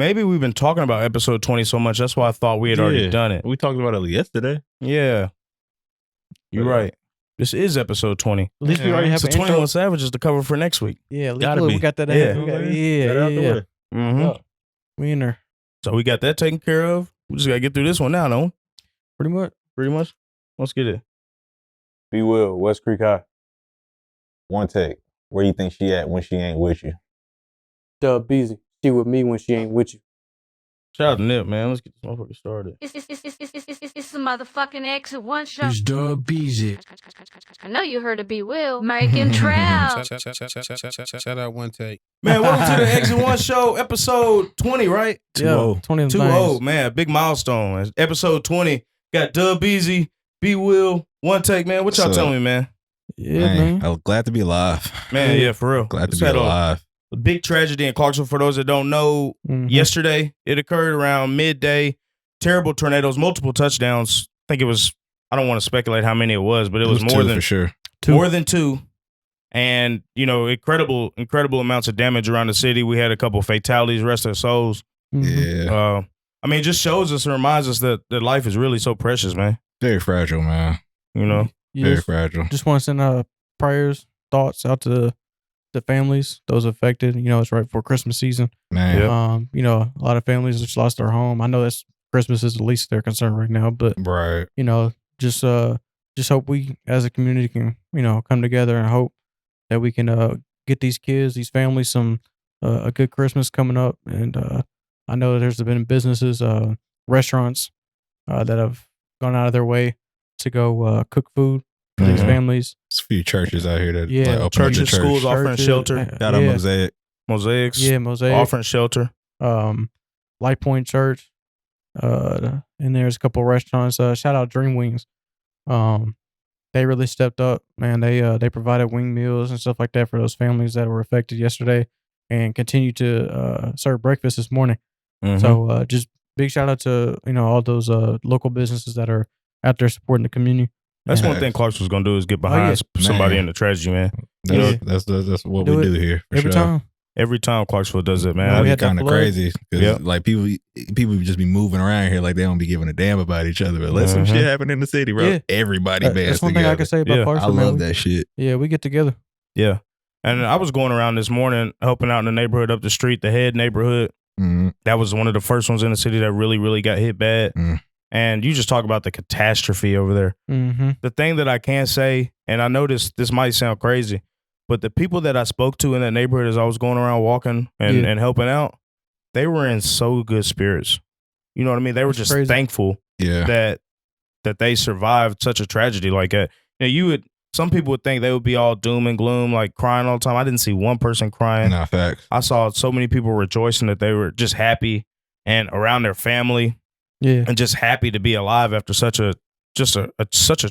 maybe we've been talking about episode 20 so much. That's why I thought we had already done it. We talked about it yesterday. Yeah. You're right. This is episode 20. At least we already have so an 21 intro. Savages to cover for next week. Yeah, at least Gotta we be. got that. Yeah. Yeah. Mm-hmm. We in there. So we got that taken care of. We just got to get through this one now, no? Pretty much. Pretty much. Let's get it. BWill, West Creek High. WunTake. Where you think she at when she ain't with you? Beezy. She with me when she ain't with you. Shout out to Nip, man. Let's get this motherfucker started. It's a motherfucking exit one show. It's Beezy. I know you heard of BWill. Making Trell. Shout out WunTake. Man, welcome to the Exit One Show, episode 20, right? 2-0. 20 2-0, man. Big milestone. Episode 20. Got Beezy, BWill, WunTake, man. What y'all telling me, man? Yeah, man. I'm glad to be alive. Man, yeah, for real. Glad to be alive. A big tragedy in Clarksville. For those that don't know, yesterday it occurred around midday. Terrible tornadoes, multiple touchdowns. I think it was, I don't want to speculate how many it was, but it was more than for sure. More than two. And, you know, incredible amounts of damage around the city. We had a couple fatalities, rest their souls. Yeah. I mean, it just shows us and reminds us that life is really so precious, man. Very fragile, man. You know? Very fragile. Just want to send prayers, thoughts out to the families, those affected. You know, it's right before Christmas season. Man. You know, a lot of families just lost their home. I know that's Christmas is the least of their concern right now, but right. You know, just hope we as a community can, you know, come together and hope that we can get these kids, these families, some a good Christmas coming up. And I know there's been businesses, restaurants that have gone out of their way to go cook food for these families. There's a few churches out here that churches, schools offering shelter. Shout out Mosaics. Yeah, Mosaic. Offering shelter. Light Point Church. And there's a couple of restaurants. Shout out Dream Wings. They really stepped up, man. They provided wing meals and stuff like that for those families that were affected yesterday, and continue to serve breakfast this morning. So just big shout out to, you know, all those local businesses that are out there supporting the community. That's one thing Clarksville's gonna do is get behind somebody in the tragedy, man. That's what we do here for every time. Every time Clarksville does it, man. That'd be kind of crazy. Because like people just be moving around here like they don't be giving a damn about each other. But let some shit happen in the city, bro. Everybody bands That's one together. thing I can say about Clarksville. I love that shit. Yeah, we get together. Yeah. And I was going around this morning helping out in the neighborhood up the street, the Head neighborhood. That was one of the first ones in the city that really, really got hit bad. And you just talk about the catastrophe over there. The thing that I can say, and I know this might sound crazy, but the people that I spoke to in that neighborhood as I was going around walking and helping out, they were in so good spirits. You know what I mean? They were just thankful that they survived such a tragedy like that. You know, some people would think they would be all doom and gloom, like crying all the time. I didn't see one person crying. Nah, facts. I saw so many people rejoicing that they were just happy and around their family. Yeah. And just happy to be alive after such a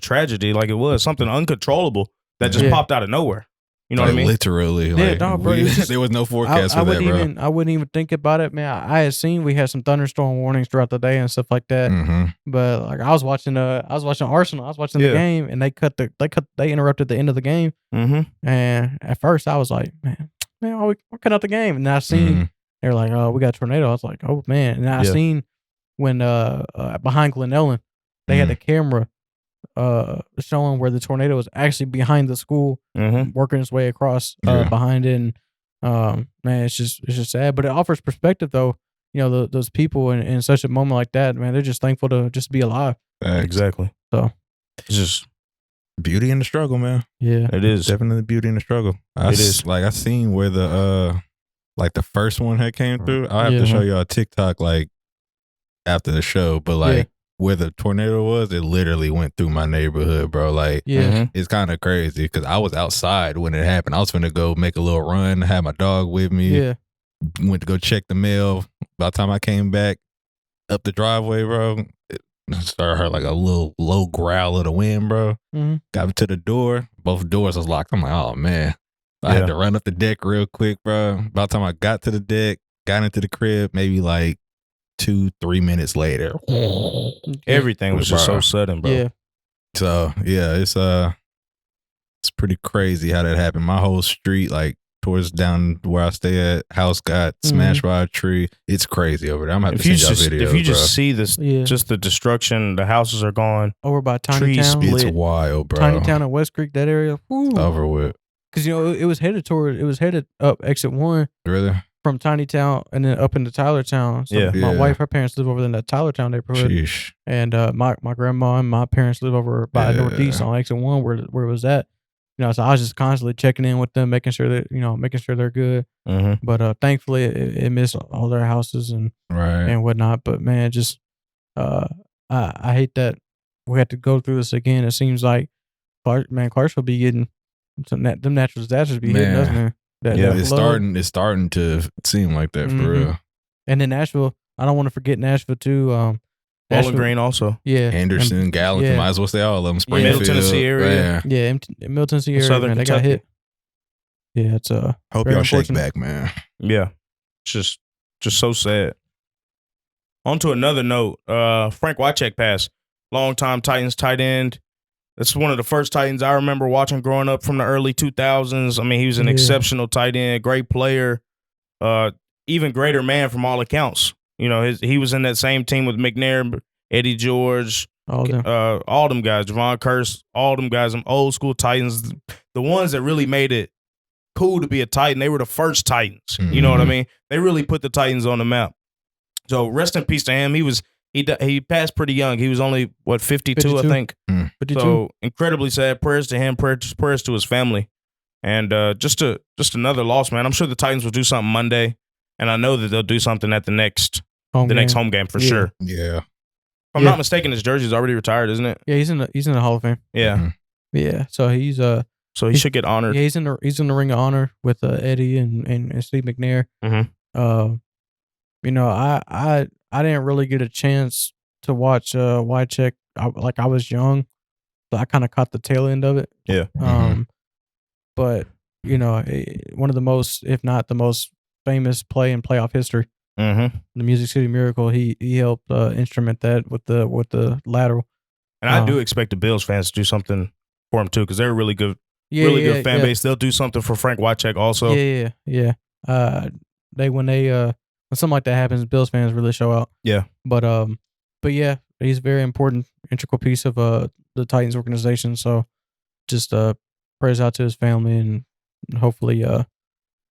tragedy like it was, something uncontrollable that just popped out of nowhere. You know what I mean? Literally. There was no forecast for that, bro. I wouldn't even think about it, man. I had seen we had some thunderstorm warnings throughout the day and stuff like that. But like I was watching Arsenal. I was watching the game, and they interrupted the end of the game. And at first I was like, man, we're cutting out the game. And then I seen they were like, oh, we got a tornado. I was like, oh man. And I seen when behind Glen Ellen, they had the camera showing where the tornado was actually behind the school, working its way across behind it. And man, it's just sad, but it offers perspective though. You know, those people in such a moment like that, man, they're just thankful to just be alive. Exactly. So it's just beauty in the struggle, man. Yeah, it is definitely beauty in the struggle. It is. Like I seen where the first one had came through. I have to show y'all a TikTok like after the show, but like where the tornado was, it literally went through my neighborhood, bro. Like, it's kind of crazy because I was outside when it happened. I was finna go make a little run, had my dog with me. Yeah. Went to go check the mail. By the time I came back up the driveway, bro, I started heard like a little low growl of the wind, bro. Got to the door. Both doors was locked. I'm like, oh, man. I had to run up the deck real quick, bro. By the time I got to the deck, got into the crib, maybe like 2-3 minutes later, everything was just so sudden, bro. Yeah. So yeah, it's pretty crazy how that happened. My whole street, like towards down where I stay at. House got smashed by a tree. It's crazy over there. I'm gonna have to send y'all videos. If you just bro. see this, just the destruction, the houses are gone. Over by Tiny Trees Town. split. It's wild, bro. Tiny Town at West Creek, that area. Woo. Over with. Because it was headed up exit 1 Really? from Tiny Town and then up into Tylertown. So my wife, her parents live over in that Tylertown neighborhood. Sheesh. And my grandma and my parents live over by Northeast on exit 1 where it was at. You know, so I was just constantly checking in with them, making sure that they're good. But thankfully it missed all their houses and whatnot. But man, just I hate that we had to go through this again. It seems like Clarksville be getting them natural disasters be hitting us, man. It's starting to seem like that for real. And then Nashville, I don't want to forget Nashville too. Bowling Green also. Yeah. Anderson, Gallatin, might as well say all of them. Springfield. Middle Tennessee area. Yeah, Middle Tennessee area, Southern man, they got hit. Yeah, it's hope y'all shake back, man. Yeah. It's just so sad. On to another note, Frank Wycheck passed. Longtime Titans tight end. That's one of the first Titans I remember watching growing up from the early 2000s. I mean, he was an exceptional tight end, great player, even greater man from all accounts. You know, he was in that same team with McNair, Eddie George, all them guys, Javon Curse, all them guys, them old school Titans, the ones that really made it cool to be a Titan. They were the first Titans. You know what I mean? They really put the Titans on the map. So rest in peace to him. He passed pretty young. He was only 52, I think. 52. So incredibly sad. Prayers to him. Prayers to his family. And just another loss, man. I'm sure the Titans will do something Monday, and I know that they'll do something at the next home game for sure. Yeah. If I'm not mistaken, his jersey's already retired, isn't it? Yeah, he's in the Hall of Fame. Yeah. Yeah. So he's he should get honored. Yeah, he's in the Ring of Honor with Eddie and Steve McNair. You know, I didn't really get a chance to watch Wycheck. I was young, so I kind of caught the tail end of it. Yeah. But you know, one of the most, if not the most famous play in playoff history, the Music City Miracle. He helped instrument that with the lateral. And I do expect the Bills fans to do something for him too, because they're a really good, good fan base. They'll do something for Frank Wycheck also. Yeah. When something like that happens, Bills fans really show out. Yeah. But yeah, he's a very important, integral piece of the Titans organization. So just prayers out to his family, and hopefully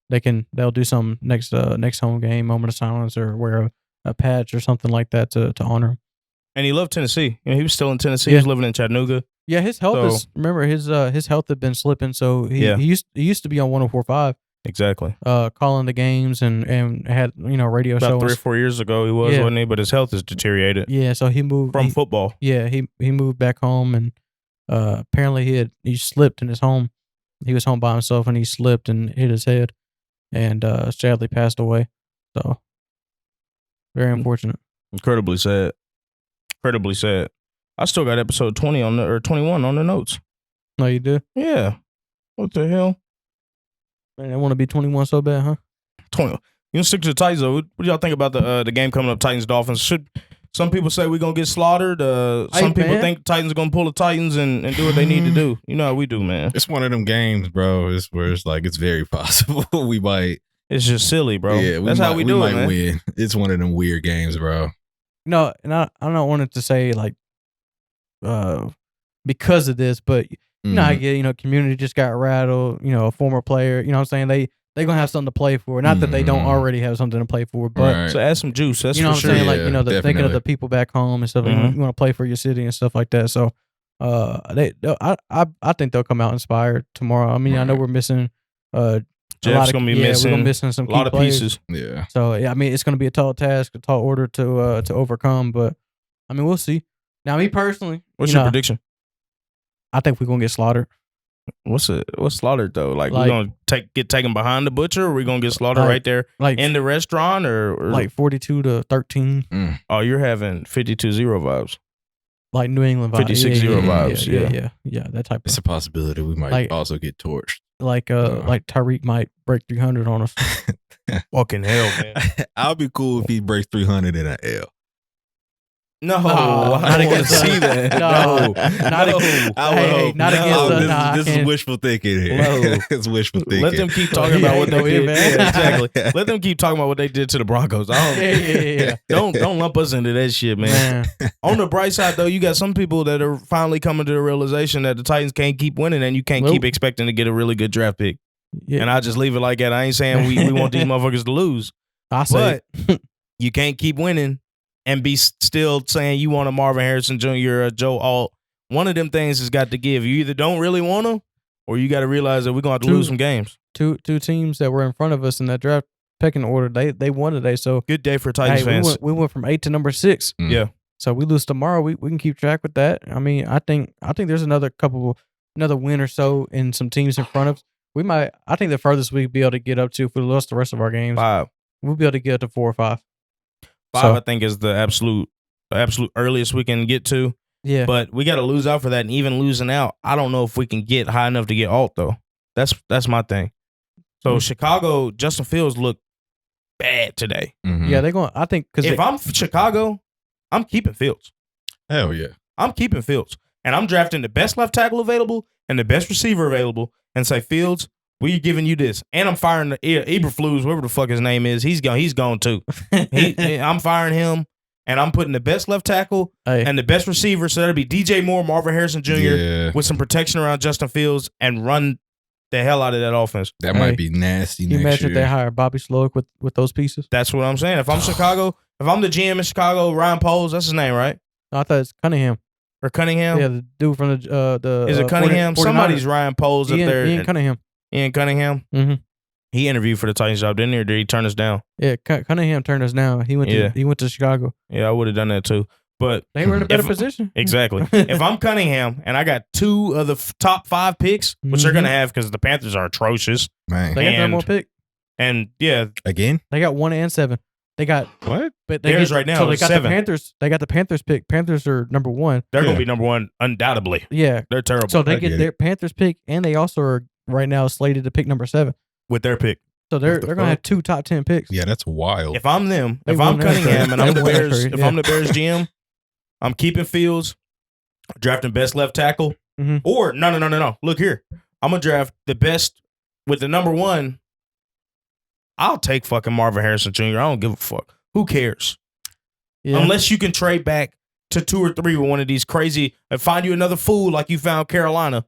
they'll do some next home game, moment of silence, or wear a patch or something like that to honor him. And he loved Tennessee. You know, he was still in Tennessee. He was living in Chattanooga. Yeah, his health remember his health had been slipping, so he used to be on 104.5. Exactly. Calling the games and had radio shows. About 3 or 4 years ago he was, wasn't he? But his health has deteriorated. Yeah, so he moved from football. Yeah, he moved back home, and apparently he slipped in his home. He was home by himself, and he slipped and hit his head, and sadly passed away. So very unfortunate. Incredibly sad. Incredibly sad. I still got episode 20 or 21 on the notes. No, you do? Yeah. What the hell? Man, I want to be 21 so bad, huh? 20. You gonna stick to the Titans though? What do y'all think about the game coming up? Titans Dolphins. Should some people say we're gonna get slaughtered? Some people think Titans are gonna pull the Titans and do what they need to do. You know how we do, man. It's one of them games, bro. It's where it's like it's very possible we might. It's just silly, bro. Yeah, that's how we do it, man. Win. It's one of them weird games, bro. No, and I don't want it to say like because of this, but you know, I get, community just got rattled, a former player, you know what I'm saying? They gonna have something to play for. Not that they don't already have something to play for, but so add some juice. That's you know for what I'm sure. saying? Like, thinking of the people back home and stuff. You want to play for your city and stuff like that. So I think they'll come out inspired tomorrow. I mean, I know we're missing Jeff's gonna be missing. We're missing some a lot of pieces. Yeah. So I mean, it's gonna be a tall task, a tall order to overcome. But I mean, we'll see. Now, me personally, what's your prediction? I think we're gonna get slaughtered. What's slaughtered though? Like we're gonna get taken behind the butcher, or we're gonna get slaughtered right there in the restaurant, or like 42-13. Oh, you're having 52-0 vibes. Like New England vibes. 56-0 vibes. Yeah, that type. It's a possibility we might also get torched. Like Tyreek might break 300 on us. Fucking hell, man. I'll be cool if he breaks 300 in an L. No, not I don't want to against see that. No, not against- I would hey, hope not no. against us. Nah, This is and- wishful thinking here. No. It's wishful thinking. Let them keep talking about what they Go ahead, did. man. Yeah, exactly. Let them keep talking about what they did to the Broncos. Yeah. Don't lump us into that shit, man. On the bright side, though, you got some people that are finally coming to the realization that the Titans can't keep winning, and you can't keep expecting to get a really good draft pick. Yeah. And I just leave it like that. I ain't saying we want these motherfuckers to lose, I say, but you can't keep winning and be still saying you want a Marvin Harrison Jr., a Joe Alt. One of them things has got to give. You either don't really want them, or you got to realize that we're going to have to lose some games. two teams that were in front of us in that draft pecking order, they won today. So Good day for Titans hey, fans. we went from 8 to number 6. Yeah. So we lose tomorrow. We can keep track with that. I mean, I think there's another win or so in some teams in front of us. I think the furthest we'd be able to get up to if we lost the rest of our games, 5. we'll be able to get up to 4 or 5. 5, So- I think, is the absolute earliest we can get to. Yeah. But we got to lose out for that. And even losing out, I don't know if we can get high enough to get Alt, though. That's my thing. So Chicago, Justin Fields looked bad today. Mhm. Yeah, they're going. I think because If I'm Chicago, I'm keeping Fields. Hell yeah. I'm keeping Fields. And I'm drafting the best left tackle available and the best receiver available and say, Fields, we're giving you this. And I'm firing the Eberflus, whatever the fuck his name is. He's gone too. I'm firing him. And I'm putting the best left tackle and the best receiver. So that'll be DJ Moore, Marvin Harrison Jr. with some protection around Justin Fields and run the hell out of that offense. That might be nasty Can you next imagine year. if they hire Bobby Slowick with those pieces? That's what I'm saying. If I'm Chicago, if I'm the GM in Chicago, Ryan Poles, that's his name, right? No, I thought it's Cunningham. Or Cunningham? Yeah, the dude from the Is it Cunningham? 49ers. Somebody's Ryan Poles up there. Ian Cunningham. Ian Cunningham? Mm-hmm. He interviewed for the Titans job, didn't he? Or did he turn us down? Yeah, Cunningham turned us down. He went to Chicago. Yeah, I would have done that too. But They were in a better position. Exactly. If I'm Cunningham and I got 2 of the top 5 picks, which they're going to have because the Panthers are atrocious. Man. They got one more pick. And yeah. Again? They got 1 and 7. They got what? But they Theirs right now so they is got 7. the Panthers. They got the Panthers pick. Panthers are number 1. They're going to be number 1 undoubtedly. Yeah. They're terrible. So they get their Panthers pick, and they also are right now slated to pick number 7 with their pick. So they're going to have 2 top 10 picks. Yeah, that's wild. If I'm them, They if I'm won that Cunningham trade. and I'm They the won that Bears, trade, if yeah. I'm the Bears GM, I'm keeping Fields, drafting best left tackle, or no. Look here, I'm gonna draft the best with the number 1. I'll take fucking Marvin Harrison Jr. I don't give a fuck. Who cares? Yeah. Unless you can trade back to 2 or 3 with one of these crazy and find you another fool like you found Carolina.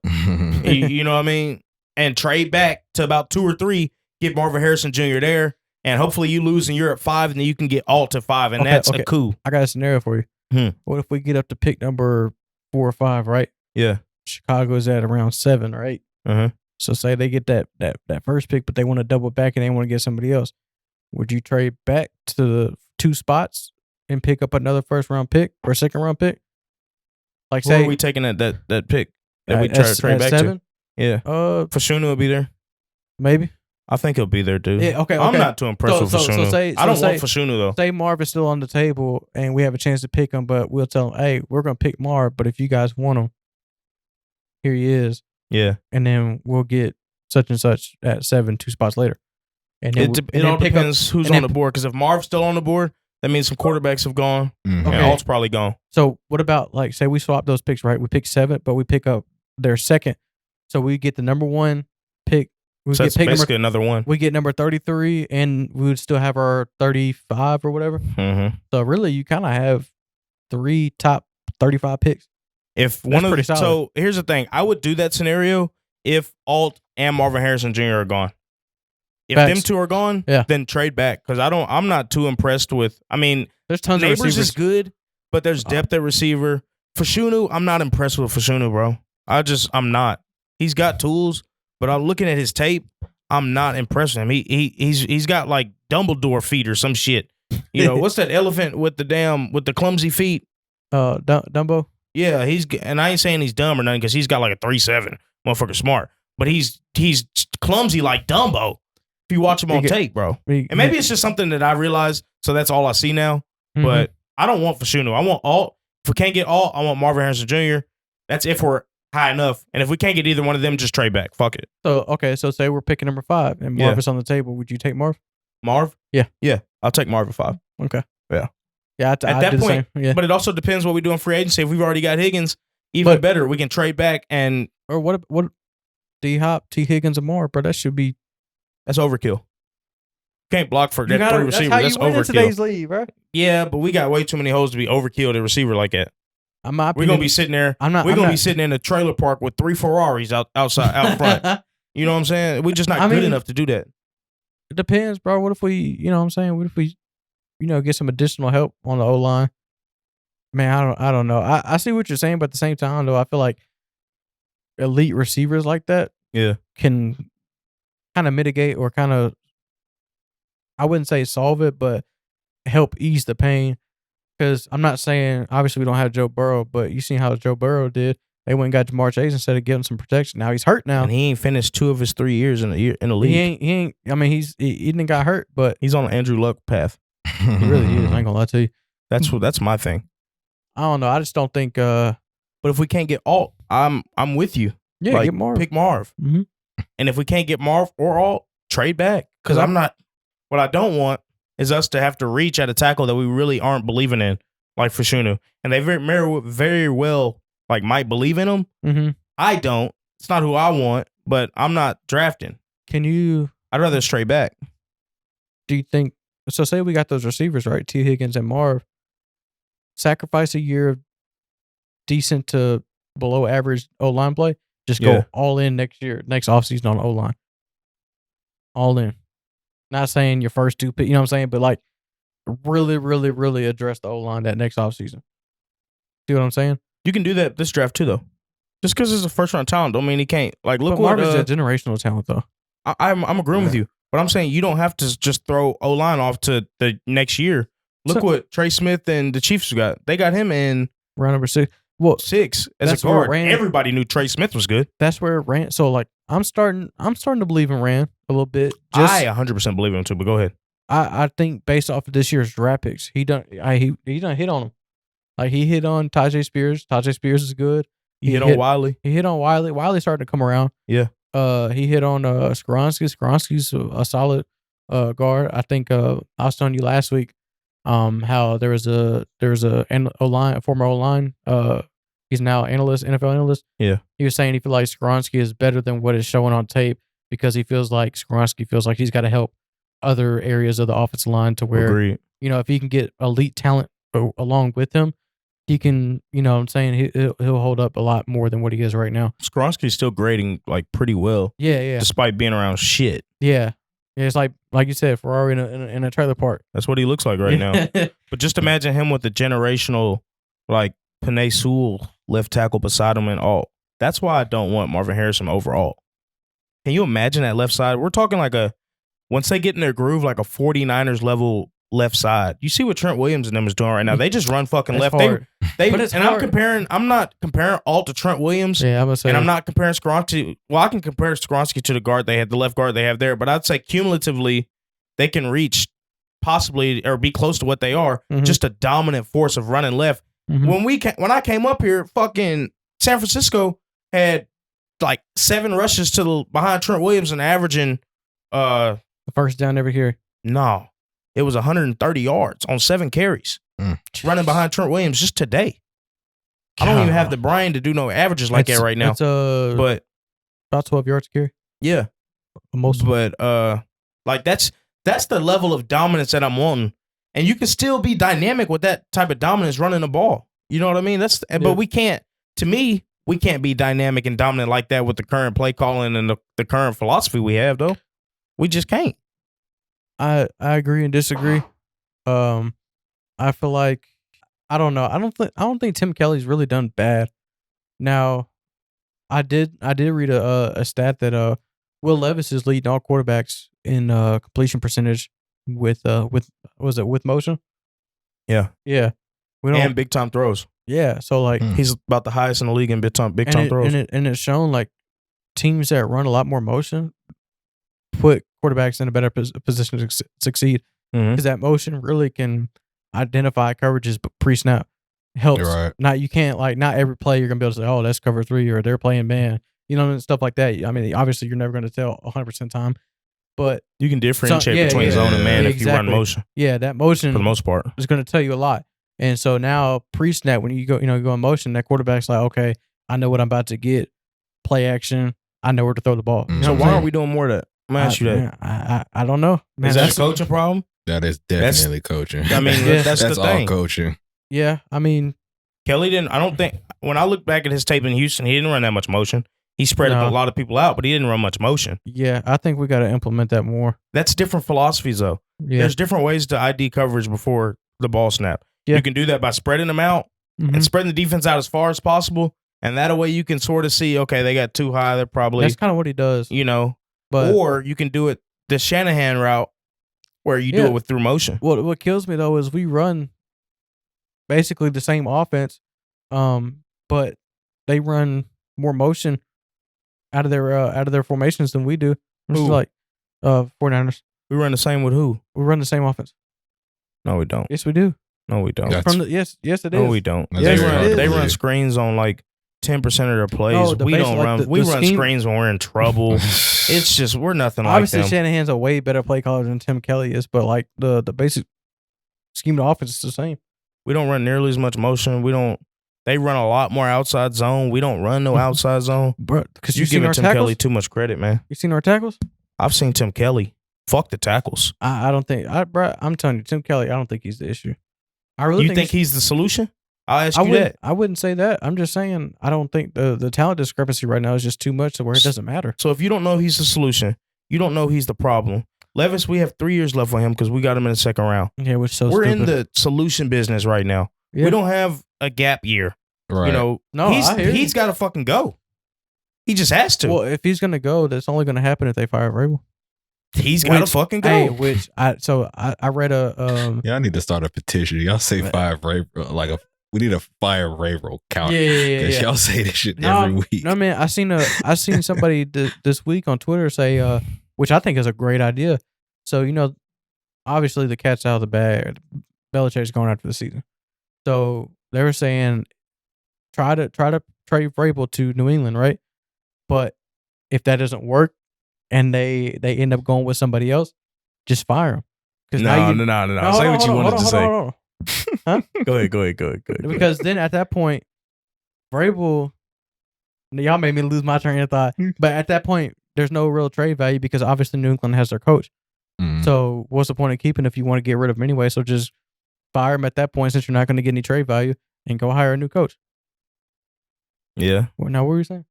you know what I mean? And trade back to about 2 or 3, get Marvin Harrison Jr. there, and hopefully you lose and you're at 5, and then you can get Alt at 5, and that's a coup. I got a scenario for you. What if we get up to pick number 4 or 5, right? Yeah. Chicago's at around 7 or 8. Uh-huh. So say they get that first pick, but they want to double back and they want to get somebody else. Would you trade back to the 2 spots and pick up another first round pick or second round pick? Like Where say are we taking that pick that we at trade back 7? to? Yeah. Fashunu will be there. Maybe. I think he'll be there, dude. Yeah, okay. I'm not too impressed with Fashunu. I don't want Fashunu, though. Say Marv is still on the table and we have a chance to pick him, but we'll tell him, hey, we're going to pick Marv, but if you guys want him, here he is. Yeah. And then we'll get such and such at 7, 2 spots later. And then it all depends who's on the board, because if Marv's still on the board, that means some quarterbacks have gone, and Alt's probably gone. So what about, like, say we swap those picks, right? We pick 7, but we pick up their second. So we get the number 1 pick. We So get that's pick basically another 1. We get number 33, and we would still have our 35 or whatever. Mm-hmm. So really, you kind of have 3 top 35 picks. If That's one of pretty solid. So here's the thing. I would do that scenario if Alt and Marvin Harrison Jr. are gone. If Facts. them 2 are gone, then trade back, because I'm not too impressed with. I mean, there's tons of Neighbors receivers. is good, but there's depth at receiver. Fashunu, I'm not impressed with Fashunu, bro. I'm not. He's got tools, but I'm looking at his tape. I'm not impressed with him. He's got like Dumbledore feet or some shit. You know, what's that elephant with the clumsy feet? Dumbo. Yeah, and I ain't saying he's dumb or nothing, because he's got like a 3.7, motherfucker smart. But he's clumsy like Dumbo. If you watch him on tape, bro. And maybe it's just something that I realized, so that's all I see now. Mm-hmm. But I don't want Fashunu. I want Alt. If we can't get Alt, I want Marvin Harrison Jr. That's if we're high enough. And if we can't get either one of them, just trade back. Fuck it. So say we're picking number 5 and Marv is on the table. Would you take Marv? Marv? Yeah. Yeah. I'll take Marv at 5. Okay. Yeah. Yeah, at that point. Yeah. But it also depends what we do in free agency. If we've already got Higgins, even better, we can trade back and or what D-Hop, T. Higgins, and more, bro. That should be that's overkill. Can't block for that three receiver. That's overkill. In today's league, bro. Yeah, but we got way too many hoes to be overkill at receiver like that. We're gonna be sitting there. We're gonna be sitting in a trailer park with 3 Ferraris out front. You know what I'm saying? We're just not good enough to do that. It depends, bro. What if we, you know what I'm saying? What if we, get some additional help on the O-line? Man, I don't know. I see what you're saying, but at the same time, though, I feel like elite receivers like that can kind of mitigate or kind of, I wouldn't say solve it, but help ease the pain. Because I'm not saying, obviously, we don't have Joe Burrow, but you seen how Joe Burrow did. They went and got Jamar Chase instead of giving some protection. Now he's hurt now. And he ain't finished 2 of his 3 years in the league. He ain't. I mean, he didn't got hurt, but he's on an Andrew Luck path. He really is. I ain't gonna lie to you. That's my thing. I don't know. I just don't think. But if we can't get Alt, I'm with you. Yeah, like, get Marv. Pick Marv. Mm-hmm. And if we can't get Marv or Alt, trade back. Because I'm not. What I don't want is us to have to reach at a tackle that we really aren't believing in, like Fashanu. And they very well might believe in him. Mm-hmm. I don't. It's not who I want, but I'm not drafting. I'd rather straight back. Do you think? So say we got those receivers, right? T. Higgins and Marv. Sacrifice a year of decent to below average O-line play. Just go all in next offseason on O-line. All in. Not saying your first 2 pick, you know what I'm saying? But really, really, really address the O-line that next offseason. See what I'm saying? You can do that this draft too, though. Just because it's a first round talent, don't mean he can't. Look but what Marvin's a generational talent, though. I'm agreeing with you, but I'm saying you don't have to just throw O-line off to the next year. Look what Trey Smith and the Chiefs got. They got him in round number 6. Well, 6 as a guard. Everybody knew Trey Smith was good. That's where it ran. So I'm starting to believe in Rand a little bit. I 100% believe in him too. But go ahead. I think based off of this year's draft picks, he done hit on him. He hit on Tajay Spears. Tajay Spears is good. He hit on Wiley. He hit on Wiley. Wiley's starting to come around. Yeah. He hit on Skronsky. Skronsky's a solid guard. I think I was telling you last week how there was a former O-line. He's now NFL analyst. Yeah. He was saying he feels like Skronsky is better than what is showing on tape because Skronsky feels like he's got to help other areas of the offensive line to where, Agreed. If he can get elite talent along with him, he can, I'm saying he'll hold up a lot more than what he is right now. Skronsky's still grading pretty well. Yeah. Despite being around shit. Yeah. It's like you said, Ferrari in a trailer park. That's what he looks like right now. But just imagine him with the generational, Penei Sewell left tackle beside him and all. That's why I don't want Marvin Harrison overall. Can you imagine that left side? We're talking once they get in their groove, a 49ers level left side. You see what Trent Williams and them is doing right now. They just run fucking left. Hard. I'm not comparing Alt to Trent Williams. Yeah, I'm gonna say. And I'm not comparing Skronsky. Well, I can compare Skronsky to the left guard they have there, but I'd say cumulatively they can reach possibly or be close to what they are. Mm-hmm. Just a dominant force of running left. Mm-hmm. When I came up here, fucking San Francisco had 7 rushes behind Trent Williams and averaging the first down every carry. No. It was 130 yards on 7 carries. Running behind Trent Williams just today. I don't even have the brain to do no averages that right now. But about 12 yards a carry. Yeah. Most. But that's the level of dominance that I'm wanting. And you can still be dynamic with that type of dominance running the ball. You know what I mean? But we can't, to me, we can't be dynamic and dominant like that with the current play calling and the current philosophy we have, though. We just can't. I agree and disagree. I feel like I don't know. I don't think Tim Kelly's really done bad. Now, I did read a stat that Will Levis is leading all quarterbacks in completion percentage with motion. Yeah. Yeah. And big time throws. Yeah. So he's about the highest in the league in big time throws. And it's shown teams that run a lot more motion put quarterbacks in a better position to succeed because that motion really can identify coverages pre-snap. Helps. Right. You can't not every play you're gonna be able to say, oh, that's cover 3 or they're playing man, and stuff like that. I mean, obviously you're never gonna tell 100% time, but you can differentiate between zone and man if you run motion. Yeah, that motion for the most part is going to tell you a lot. And so now pre-snap, when you go in motion, that quarterback's like, okay, I know what I'm about to get. Play action. I know where to throw the ball. Mm-hmm. So why aren't we doing more of that? I'm gonna ask you that. I don't know. Man, is that a coaching problem? That is definitely coaching. I mean, that's the all thing. Coaching. Yeah, I mean, Kelly didn't. I don't think when I look back at his tape in Houston, he didn't run that much motion. He spread a lot of people out, but he didn't run much motion. Yeah, I think we got to implement that more. That's different philosophies, though. Yeah. There's different ways to ID coverage before the ball snap. Yeah. You can do that by spreading them out and spreading the defense out as far as possible. And that way you can sort of see, okay, they got too high. They're probably... That's kind of what he does. But or you can do it the Shanahan route where you do it with through motion. What kills me, though, is we run basically the same offense, but they run more motion out of their formations than we do. It's like 49ers. We run the same with who? We run the same offense. No, we don't. Yes, we do. No, we don't. Yes, it is. No, we don't. They run screens on like 10% of their plays. We don't run. We run screens when we're in trouble. It's just we're nothing like them. Obviously, Shanahan's a way better play caller than Tim Kelly is, but like the basic scheme of offense is the same. We don't run nearly as much motion. We don't. They run a lot more outside zone. We don't run no outside zone. Bro, because you're giving Tim Kelly too much credit, man. You seen our tackles? I've seen Tim Kelly. Fuck the tackles. I don't think. Bro, I'm telling you, Tim Kelly. I don't think he's the issue. I really think he's the solution. I'll ask you that. I wouldn't say that. I'm just saying I don't think the talent discrepancy right now is just too much to where it doesn't matter. So if you don't know he's the solution, you don't know he's the problem. Levis, we have 3 years left on him because we got him in the second round. Yeah, which so we're stupid. In the solution business right now. Yeah. We don't have a gap year. Right. No, he's got to fucking go. He just has to. Well, if he's gonna go, that's only gonna happen if they fire Vrabel. He's got to fucking go. Hey, I read a I need to start a petition. Y'all say fire Vrabel we need a fire Vrabel counter. Yeah. Y'all say this shit every week. No, man, I seen somebody this week on Twitter say, which I think is a great idea. So obviously the cat's out of the bag. Belichick's going after the season. So they were saying, try to trade Vrabel to New England, right? But if that doesn't work and they end up going with somebody else, just fire him. No. Say what you wanted to say. Huh? Go ahead. Because then at that point, Vrabel, y'all made me lose my train of thought. But at that point, there's no real trade value because obviously New England has their coach. Mm-hmm. So what's the point of keeping if you want to get rid of him anyway? So just fire him at that point since you're not going to get any trade value and go hire a new coach. Yeah. Now, what were you saying?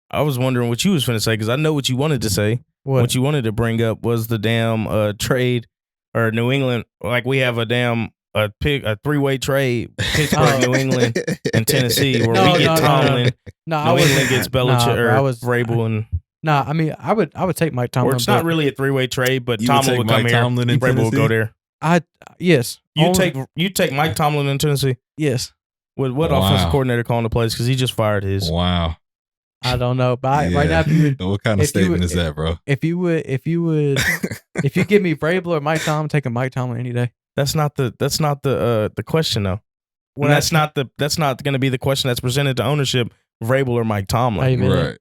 I was wondering what you was finna say because I know what you wanted to say. What you wanted to bring up was the damn trade or New England. Like we have a damn a 3-way trade, Pittsburgh, New England, and Tennessee, where we get Tomlin. New England gets Belichick or Vrabel and. Nah, I mean, I would take Mike Tomlin. Or it's not really a 3-way trade, but Tomlin would come here. Vrabel would go there. Yes. You take Mike Tomlin in Tennessee. Yes. With what offensive coordinator calling the plays? Because he just fired his. Wow. I don't know, but right now, if you would, what kind of statement is that, bro? If you give me Vrabel or Mike Tomlin, I'm taking Mike Tomlin any day. That's not the question though. Well, that's not going to be the question that's presented to ownership. Vrabel or Mike Tomlin, right?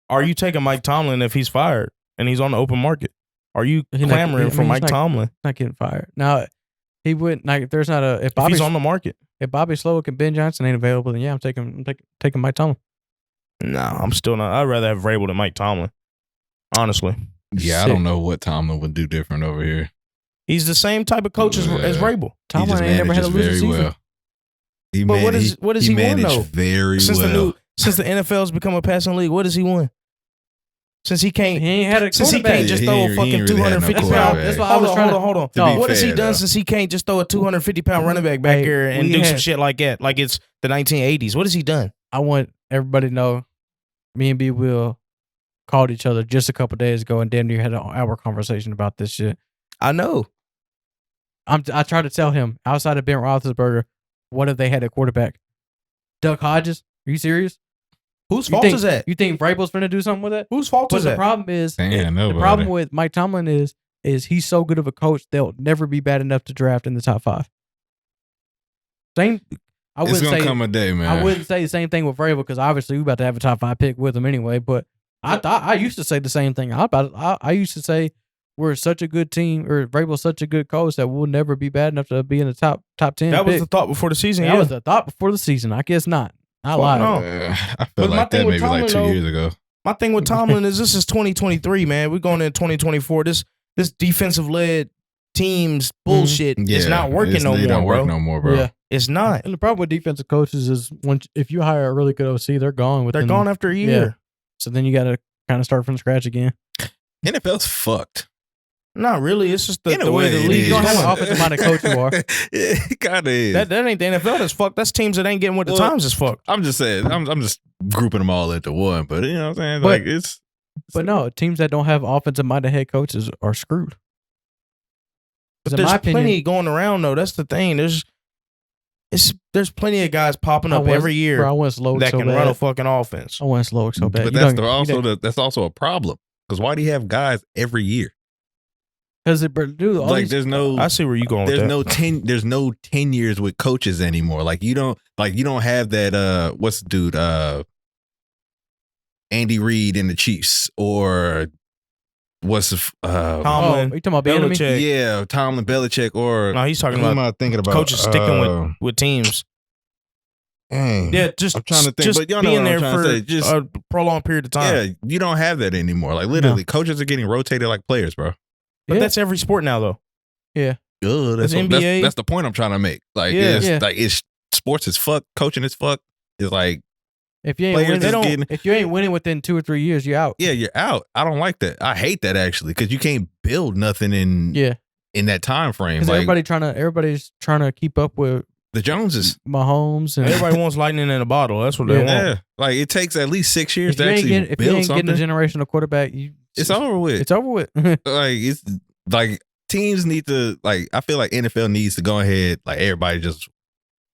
Are you taking Mike Tomlin if he's fired and he's on the open market? Are you clamoring for Mike Tomlin? Not getting fired. Now he wouldn't. Like, if there's not a if he's on the market. If Bobby Slowick and Ben Johnson ain't available, then yeah, I'm taking Mike Tomlin. No, I'm still not. I'd rather have Vrabel than Mike Tomlin. Honestly. Yeah, I don't know what Tomlin would do different over here. He's the same type of coach as Vrabel. Tomlin ain't never had a losing season. What does he won though? Very well. Since the NFL's become a passing league, what has he won? Since he ain't had a since he can't just throw a fucking 250 pound. That's why I was trying to hold on. No, what has he done since he can't just throw a 250 pound running back here and do some shit like that? Like it's the 1980s. What has he done? I want everybody to know, me and BWill called each other just a couple days ago and damn near had an hour conversation about this shit. I know. I tried to tell him outside of Ben Roethlisberger, what if they had a quarterback? Duck Hodges? Are you serious? Whose fault is that? You think Vrabel's finna do something with it? Whose fault is that? The problem is, the problem with Mike Tomlin is he's so good of a coach, they'll never be bad enough to draft in the top 5. It's gonna come a day, man. I wouldn't say the same thing with Vrabel because obviously we're about to have a top 5 pick with him anyway. But I used to say the same thing. I used to say we're such a good team, or Vrabel's such a good coach that we'll never be bad enough to be in the top 10. That was the thought before the season. That was the thought before the season. I guess not. I lied. No. I feel like that maybe like 2 years ago. My thing with Tomlin is this is 2023, man. We're going into 2024. This defensive led team's bullshit is not working no more, don't bro. work no more, bro. Yeah. It's not. And the problem with defensive coaches is if you hire a really good OC, they're gone. They're gone after a year. Yeah. So then you got to kind of start from scratch again. NFL's fucked. Not really. It's just the way the it league is. You don't have an going. offensive minded coach you are. It kind of is. That ain't the NFL that's fucked. That's teams that ain't getting with the times is fucked. I'm just saying. I'm just grouping them all into one. But you know what I'm saying? But- Like it's. But no, teams that don't have offensive minded head coaches are screwed. But In there's my opinion- plenty going around though. That's the thing. There's plenty of guys popping up every year Bro, I went slow that so can bad. run a fucking offense. I went slow so bad. But that's also a problem. Because why do you have guys every year? Because dude, all Like these, there's no. I see where you going with that. There's no 10 years with coaches anymore. Like you don't have that what's the dude Andy Reid in the Chiefs or what's the Tomlin, you talking about the enemy? Belichick. yeah, Tomlin, Belichick or No, he's talking who am about I thinking about? coaches sticking with teams. Dang. Yeah, just I'm trying to think, just but y'all know being what I'm there trying for to say. Just a prolonged period of time. yeah, you don't have that anymore. Like literally, coaches are getting rotated like players, bro. But Yeah. that's every sport now, though. Yeah. Good. That's, It's NBA. that's the point I'm trying to make. Like, Yeah. it's Yeah. like it's sports is fuck, coaching is fuck. It's like, If you ain't Players winning, is getting- if you ain't winning within 2 or 3 years, you're out. yeah, you're out. I don't like that. I hate that actually because you can't build nothing in that time frame. Because Like everybody's trying to keep up with the Joneses. Mahomes and Everybody wants lightning in a bottle. That's what they want. Yeah, like it takes at least 6 years if to you ain't actually getting, if you build ain't something. getting a generational quarterback, It's over with. It's over with. Like it's like teams need to like. I feel like NFL needs to go ahead. Like everybody just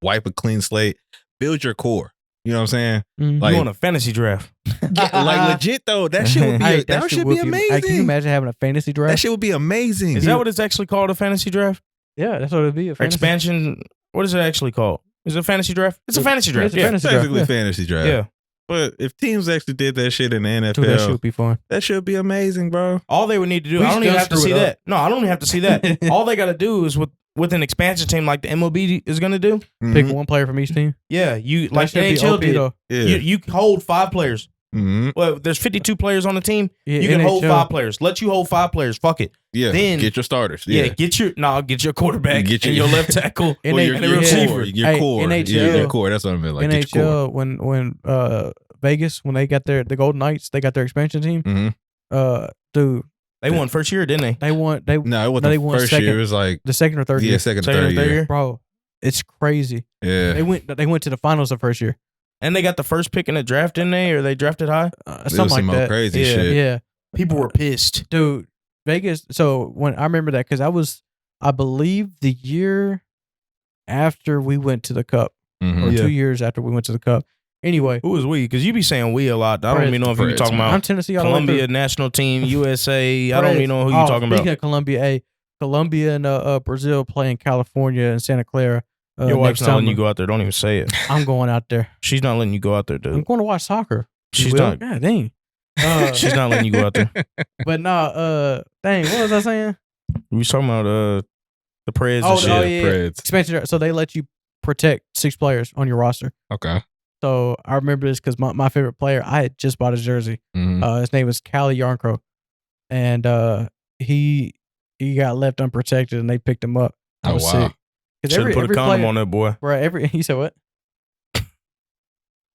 wipe a clean slate, build your core. You know what I'm saying? Mhm. Like You want a fantasy draft? like legit though, that shit would be Hey, that shit shit be would amazing. Hey, can you imagine having a fantasy draft? That shit would be amazing. Is that what it's actually called? A fantasy draft? Yeah, that's what it'd be. A fantasy. Expansion? What is it actually called? Is it a fantasy draft? It's a fantasy draft. It's a Yeah. fantasy draft, basically yeah. fantasy draft. Yeah. But if teams actually did that shit in the NFL, Dude, that shit would be fun. that should be amazing, bro. All they would need to do, We I don't should even go have to screw see it up. that. No, I don't even have to see that. All they got to do is with an expansion team like the MLB is going to do. Pick Mhm. one player from each team. Yeah, you That like the should be NHL OP did. though. Yeah. You hold 5 players. Mhm. Well, there's 52 players on the team. Yeah, You can hold NHL. 5 players. Let you hold 5 players. Fuck it. Yeah. Then- get your starters. Yeah, Yeah. get your quarterback, Get and your- your left tackle, And Well, they- your, and a your receiver. core. Your Hey, core. NHL. Yeah, your core. That's what I meant. Like get your core. NHL when Vegas when they got the Golden Knights, they got their expansion team. Mhm. Dude, They won first year, didn't they? they won No, it wasn't they the won first second. year. It was like the second or third year. second, Second or third third year. year? Bro, it's crazy. Yeah. They went to the finals the first year. And they got the first pick in the draft, didn't they? Or they drafted high? It was Something some like more that. crazy Yeah. shit. Yeah. People were pissed. Dude, Vegas. So when I remember that because I believe the year after we went to the Cup, Mhm. or Yeah. 2 years after we went to the Cup. Anyway, Who was we? Because you be saying we a lot. I don't even know if you Preds, talking man. I'm about Tennessee all the way Columbia through. national team, USA. I don't even know who you Oh, talking speaking about. of Columbia, Columbia and Brazil play in California and Santa Clara. Your wife's next not letting summer. you go out there. Don't even say it. I'm going out there. She's not letting you go out there, I'm dude. going to watch soccer. She's Will. not. God dang. She's not letting you go out there. But nah, dang, what was I saying? You was talking about the Preds Oh, and shit. oh, yeah. Preds. Expansion. So they let you protect 6 players on your roster. Okay. So I remember this because my favorite player, I had just bought his jersey. Mhm. His name was Callie Yarncrow, and he got left unprotected, and they picked him up. I Oh, was wow. sick. 'Cause Should have put a condom player, on that boy. Bro, he said what?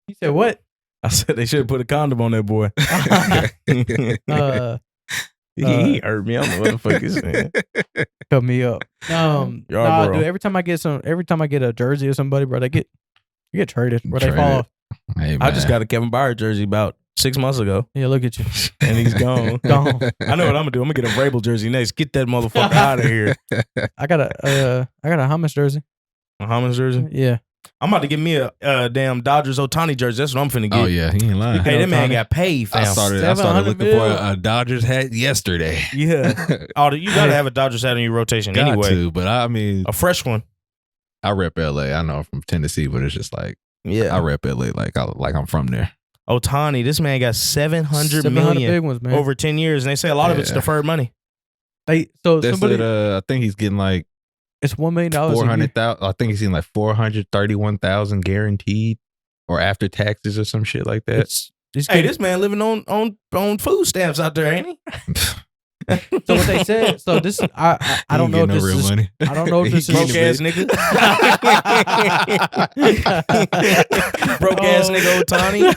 He said what? I said they should have put a condom on that boy. He hurt me. I don't know what the fuck he's saying. Cut me up. Y'all, Nah, bro. dude. Every time I get a jersey of somebody, bro, you get traded. Bro, they fall Traded. off. Hey, I just man. got a Kevin Byard jersey about 6 months ago, Yeah, look at you. and he's gone. Gone. I know what I'm gonna do. I'm gonna get a Vrabel jersey next. Get that motherfucker out of here. I got a hummus jersey. A Hammond's jersey. Yeah. I'm about to get me a damn Dodgers Ohtani jersey. That's what I'm finna get. Oh yeah, he ain't lying. Hey, that man Ohtani. got paid, fam. I started 700 looking mil. for a Dodgers hat yesterday. Yeah. Oh, you gotta have a Dodgers hat in your rotation Got anyway. to, but I mean, A fresh one. I rep LA. I know I'm from Tennessee, but it's just like Yeah. I rep LA like I'm from there. Ohtani, this man got 700 700 million big ones, man. over 10 years, and they say a lot of it's Yeah. deferred money. Somebody, I think he's getting like it's $1 million. 400,000. I think he's getting like 431,000 guaranteed, or after taxes or some shit like that. Hey, this man living on food stamps out there, ain't he? So what they said. So this, I don't know if this is money. I don't know if this is broke ass nigga. Broke ass nigga Ohtani.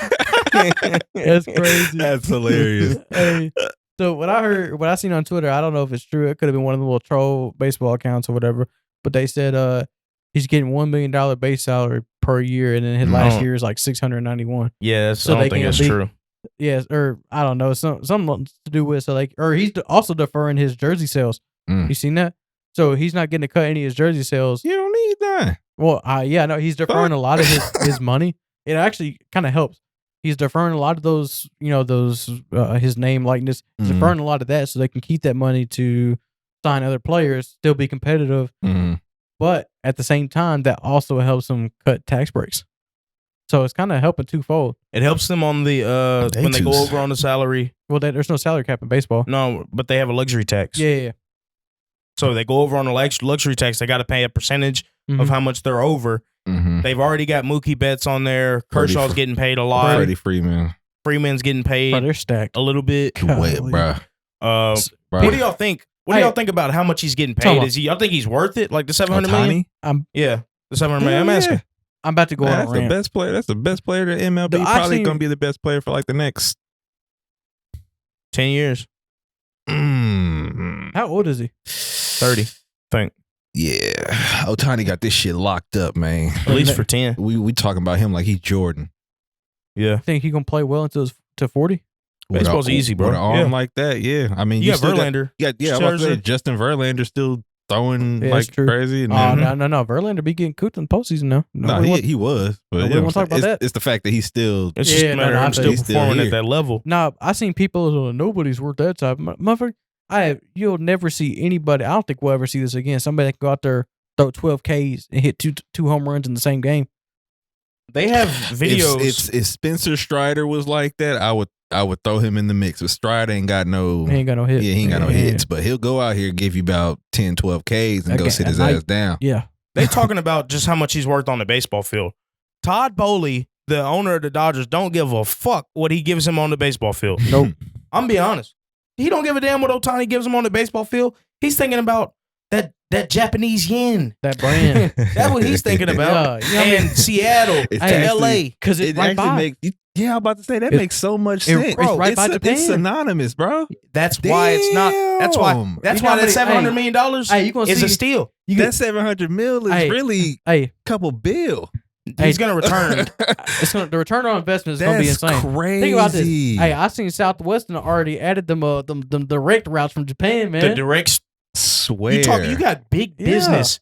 That's crazy. That's hilarious. Hey, so what I seen on Twitter, I don't know if it's true. It could have been one of the little troll baseball accounts or whatever. But they said he's getting $1 million base salary per year, and then his last year is like 691. Yeah, So I don't think that's true. Yes, or I don't know, something to do with or he's also deferring his jersey sales. You seen that? So he's not getting to cut any of his jersey sales. You don't need that. Well, yeah, no, he's deferring a lot of his money. It actually kind of helps. He's deferring a lot of those, his name likeness. He's deferring a lot of that so they can keep that money to sign other players, still be competitive. But at the same time, that also helps them cut tax breaks. So it's kind of helping twofold. It helps them on the when they go over on the salary. Well, there's no salary cap in baseball. No, but they have a luxury tax. Yeah. So they go over on the luxury tax. They got to pay a percentage of how much they're over. They've already got Mookie Betts on there. Kershaw's getting paid a lot. Freddie Freeman. Freeman's getting paid. Bro, they're stacked a little bit. Wait, bro. What do y'all think? What do y'all think about how much he's getting paid? Y'all think he's worth it? Like the $700 million? Yeah, the $700 million. I'm asking. I'm about to go on a That's rant. the best player. That's the best player to MLB. Probably going to be the best player for like the next 10 years. How old is he? 30, I think. Yeah. Ohtani got this shit locked up, man. At least for 10. We talking about him like he's Jordan. Yeah. Think he going to play well until to 40? Baseball's easy, bro. With an arm like that, yeah. I mean, you got Verlander. Justin Verlander still throwing like crazy. No. Verlander be getting cooked in the postseason now. No, he was. But we want to talk about that. It's the fact that he's still. It's just a matter of him still performing at that level. Nah, I seen people. Nobody's worth that type. Motherfucker, you'll never see anybody. I don't think we'll ever see this again. Somebody that can go out there, throw 12 Ks and hit two home runs in the same game. They have videos. If Spencer Strider was like that, I would throw him in the mix. But Strider ain't got no hits. Yeah, he ain't got no hits. But he'll go out here and give you about 10, 12 Ks and go sit his ass down. Yeah. They talking about just how much he's worth on the baseball field. Todd Bowley, the owner of the Dodgers, don't give a fuck what he gives him on the baseball field. Nope. I'm be honest. He don't give a damn what Ohtani gives him on the baseball field. He's thinking about that Japanese yen. That brand. That's what he's thinking about. And Seattle, LA. Because it right by. makes I'm about to say that makes so much sense. It's right by Japan. It's synonymous, bro. That's why it's not. That's why that $700 million is a steal. That $700 million is really a couple bill. He's gonna return. The return on investment is gonna be insane. Crazy. Think about this. Hey, I seen Southwestern already added them direct routes from Japan, man. The direct. Swear. You got big business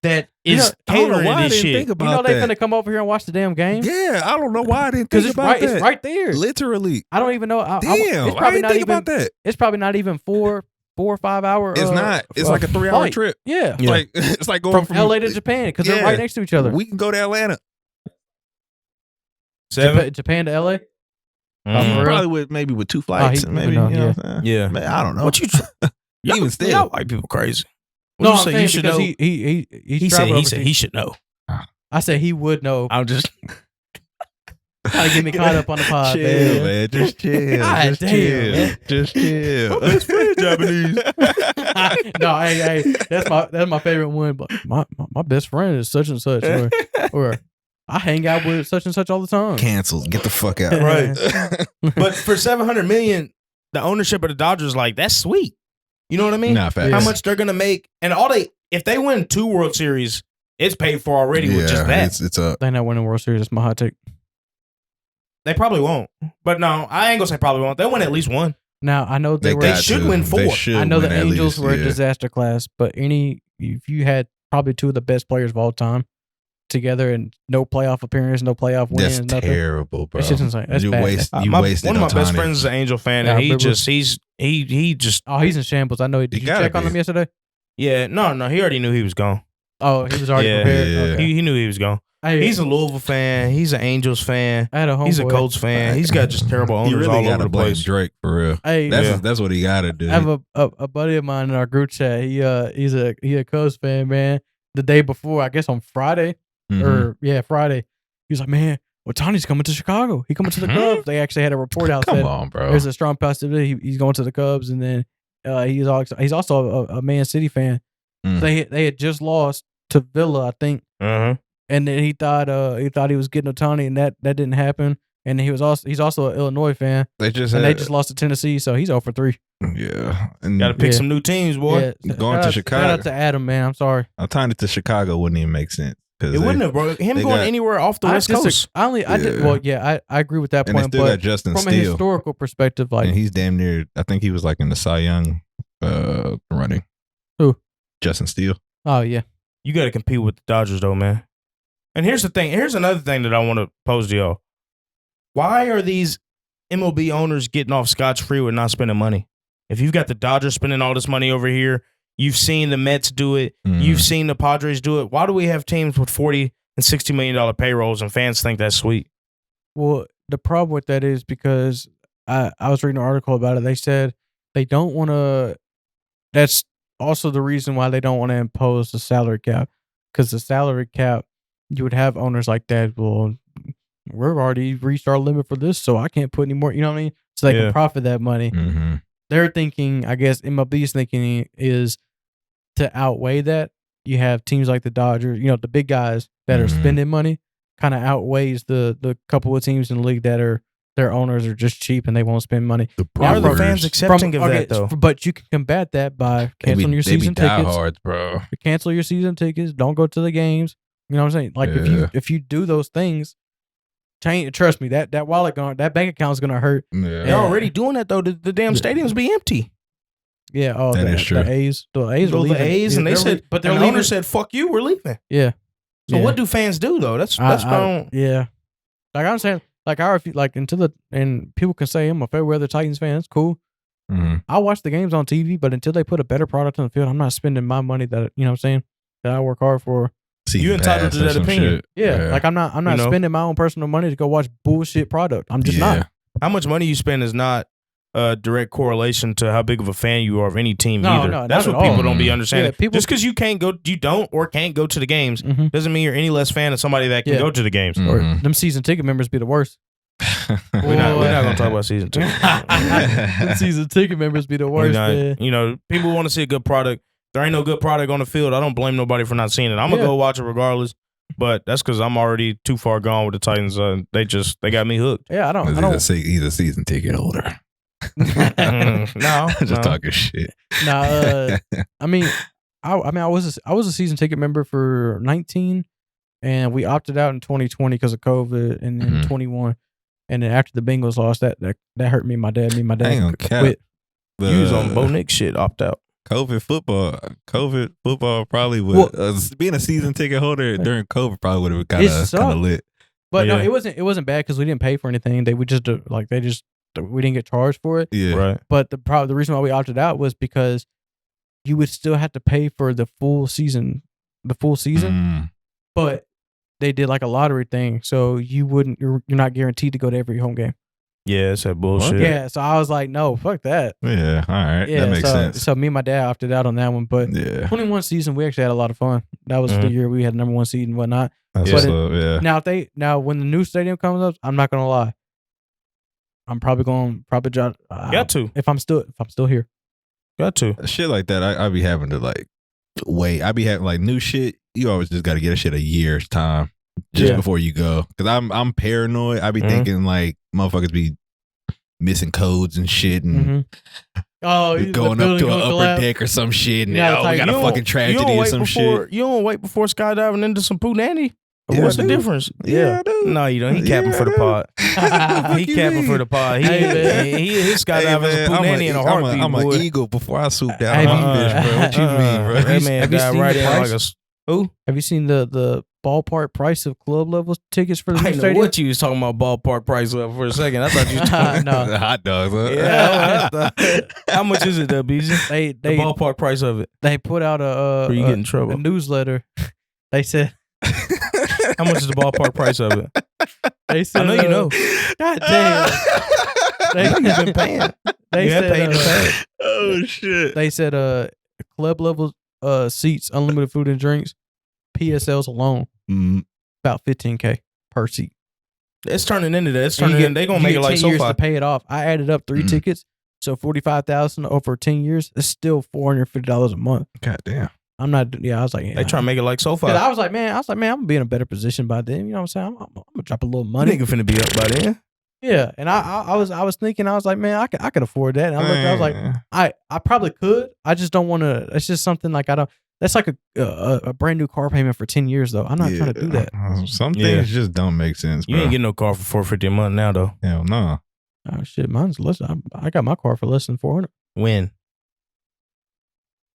that is catering this shit. They finna come over here and watch the damn game. Yeah, I don't know why I didn't think about that. It's right there. Literally. I don't even know. I didn't think about that. It's probably not even 4 or 5 hour. It's not. It's like a 3-hour trip. Yeah. Like it's like going from LA to Japan because they're right next to each other. We can go to Atlanta. Japan to LA. Probably with 2 flights. Maybe. Yeah. Man, I don't know. What you? Even still, y'all white people crazy. No, I'm saying because he said he should know. I said he would know. I'm just trying to get me caught up on the pod. Chill, man. Just chill. God just damn, chill. man. Just chill. My best friend Japanese. No, hey, that's my favorite one. But my best friend is such and such, or I hang out with such and such all the time. Canceled. Get the fuck out. Right. But for $700 million, the ownership of the Dodgers, like, that's sweet. You know what I mean? Nah, facts. How much they're gonna make, and if they win 2 World Series, it's paid for already with just that. It's up. They're not winning World Series. That's my hot take. They probably won't. But no, I ain't gonna say probably won't. They'll win at least 1. Now I know they should win 4. I know the Angels were a disaster class, but if you had probably 2 of the best players of all time together and no playoff appearance, no playoff wins, that's nothing. Terrible, bro. It's just insane. That's you bad. wasted. One of my best friends is an Angel fan, and he just he's in shambles. I know. Did you check on him yesterday? Yeah, no, he already knew he was gone. Oh, he was already prepared. Yeah. Okay. He knew he was gone. Hey, He's a Louisville fan. He's an Angels fan. I had a homeboy. He's a Colts fan. He's got just terrible He owners really all got over to the blame place. Drake for real. Hey, That's what he got to do. I have a buddy of mine in our group chat. He a Cubs fan, man. The day before, I guess on Friday, Friday, he was like, man, Ohtani's coming to Chicago. He coming to the Cubs. They actually had a report out Come said on, bro. there's a strong possibility he's going to the Cubs, and then he's also a Man City fan. They had just lost to Villa, I think, and then he thought he was getting Ohtani, and that didn't happen. And he's also an Illinois fan. They just lost to Tennessee, so he's 0 for 3. Yeah, and got to pick some new teams, boy. Yeah. Going to Chicago. Shout out to Adam, man. I'm sorry. Ohtani to Chicago wouldn't even make sense. It wouldn't have, bro. Him going anywhere off the West Coast. I agree with that and point. They still but got Justin from Steele. a historical perspective, like, and he's damn near. I think he was like in the Cy Young running. Who? Justin Steele. Oh yeah. You got to compete with the Dodgers, though, man. And here's the thing. Here's another thing that I want to pose to y'all. Why are these MLB owners getting off scotch-free with not spending money? If you've got the Dodgers spending all this money over here, you've seen the Mets do it, you've seen the Padres do it. Why do we have teams with $40 and $60 million payrolls and fans think that's sweet? Well, the problem with that is because I was reading an article about it. They said they don't want to. That's also the reason why they don't want to impose the salary cap, because the salary cap, you would have owners like that. Well, we've already reached our limit for this, so I can't put any more. You know what I mean? So they can profit that money. They're thinking, I guess MLB's thinking is to outweigh that. You have teams like the Dodgers, the big guys that are spending money, kind of outweighs the couple of teams in the league that are their owners are just cheap and they won't spend money. Why are the fans accepting of that, though? But you can combat that by canceling your season tickets. Diehards, bro. Cancel your season tickets. Don't go to the games. You know what I'm saying? Like if you do those things, trust me, that wallet that bank account is gonna hurt. Yeah. They're already doing that though. The damn stadiums be empty. Yeah, that is true. The A's are leaving. The A's, and they said, but their owner said, "Fuck you, we're leaving." Yeah. So what do fans do though? That's yeah. Like I'm saying, and people can say I'm a fair weather Titans fan. That's cool. I watch the games on TV, but until they put a better product on the field, I'm not spending my money that what I'm saying, that I work hard for. You entitled to that opinion. Yeah, like I'm not spending my own personal money to go watch bullshit product. I'm just not. How much money you spend is not a direct correlation to how big of a fan you are of any team either. No, that's what people don't be understanding. Yeah, just because you can't go to the games doesn't mean you're any less fan of somebody that can go to the games. Or them season ticket members be the worst. We're not gonna talk about season tickets. Them season ticket members be the worst. Man. People want to see a good product. There ain't no good product on the field. I don't blame nobody for not seeing it. I'm gonna go watch it regardless. But that's because I'm already too far gone with the Titans. They got me hooked. Yeah, I don't. He's a season ticket holder. No, just talking shit. Nah, I mean, I was a season ticket member for 19, and we opted out in 2020 because of COVID, and then 21, and then after the Bengals lost, that hurt me. My dad quit. You was on Bo Nick shit, opt out. COVID football probably would being a season ticket holder during COVID probably would have kind of lit. But no, it wasn't bad because we didn't pay for anything. We didn't get charged for it. Yeah, right. But the reason why we opted out was because you would still have to pay for the full season. But they did like a lottery thing, so you're not guaranteed to go to every home game. Yeah, it's that bullshit. Yeah, so I was like, no, fuck that. Yeah, all right. Yeah, that makes sense. So me and my dad opted out on that one. But 21 season, we actually had a lot of fun. That was the year we had number 1 seed and whatnot. Now when the new stadium comes up, I'm not gonna lie. I'm probably got to if I'm still here. Got to shit like that. I be having to like wait. I be having like new shit. You always just got to get a shit a year's time just before you go. Because I'm paranoid. I be thinking like motherfuckers be missing codes and shit and going up to an upper deck or some shit and we got a fucking tragedy or some shit. You don't wait before skydiving into some poo nanny. What's the difference? Yeah, no, you don't. He capping for the pod. He capping for the pod. His skydiving is a poo nanny in a heartbeat. I'm an eagle before I swoop down on my fish, bro. What you mean, bro? That man died right in like a... Who? Have you seen the ballpark price of club level tickets for the I new didn't know stadium? what you was talking about ballpark price up for a second. I thought you was talking No. Hot dogs. Huh? Yeah. How much is it, though, Beezy? They The ballpark price of it. they put out Or you get in trouble. a newsletter. They said How much is the ballpark price of it? they said I know you know. God damn. You've been paying. They You have said paid in the past. Oh shit. they said club level seats, unlimited food and drinks, PSLs alone, about $15K per seat. It's turning into that. It's And you turning get- in. They gonna you make get it like 10 years SoFi. to pay it off. I added up 3 tickets, so $45,000 over 10 years. It's still $450 a month. God damn. I'm not. Yeah, I was like, yeah. They trying to make it like SoFi. 'Cause I was like, man, I'm gonna be in a better position by then. You know what I'm saying? I'm gonna drop a little money. Nigga finna be up by then. Yeah, and I was thinking, I was like, man, I could afford that. And I looked, I was like, I probably could. I just don't want to. It's just something like I don't. That's like a brand new car payment for 10 years though. I'm not trying to do that. Some things just don't make sense, bro. You ain't getting no car for $450 a month now, though. Hell no. Oh shit, mine's less. I got my car for less than $400. When?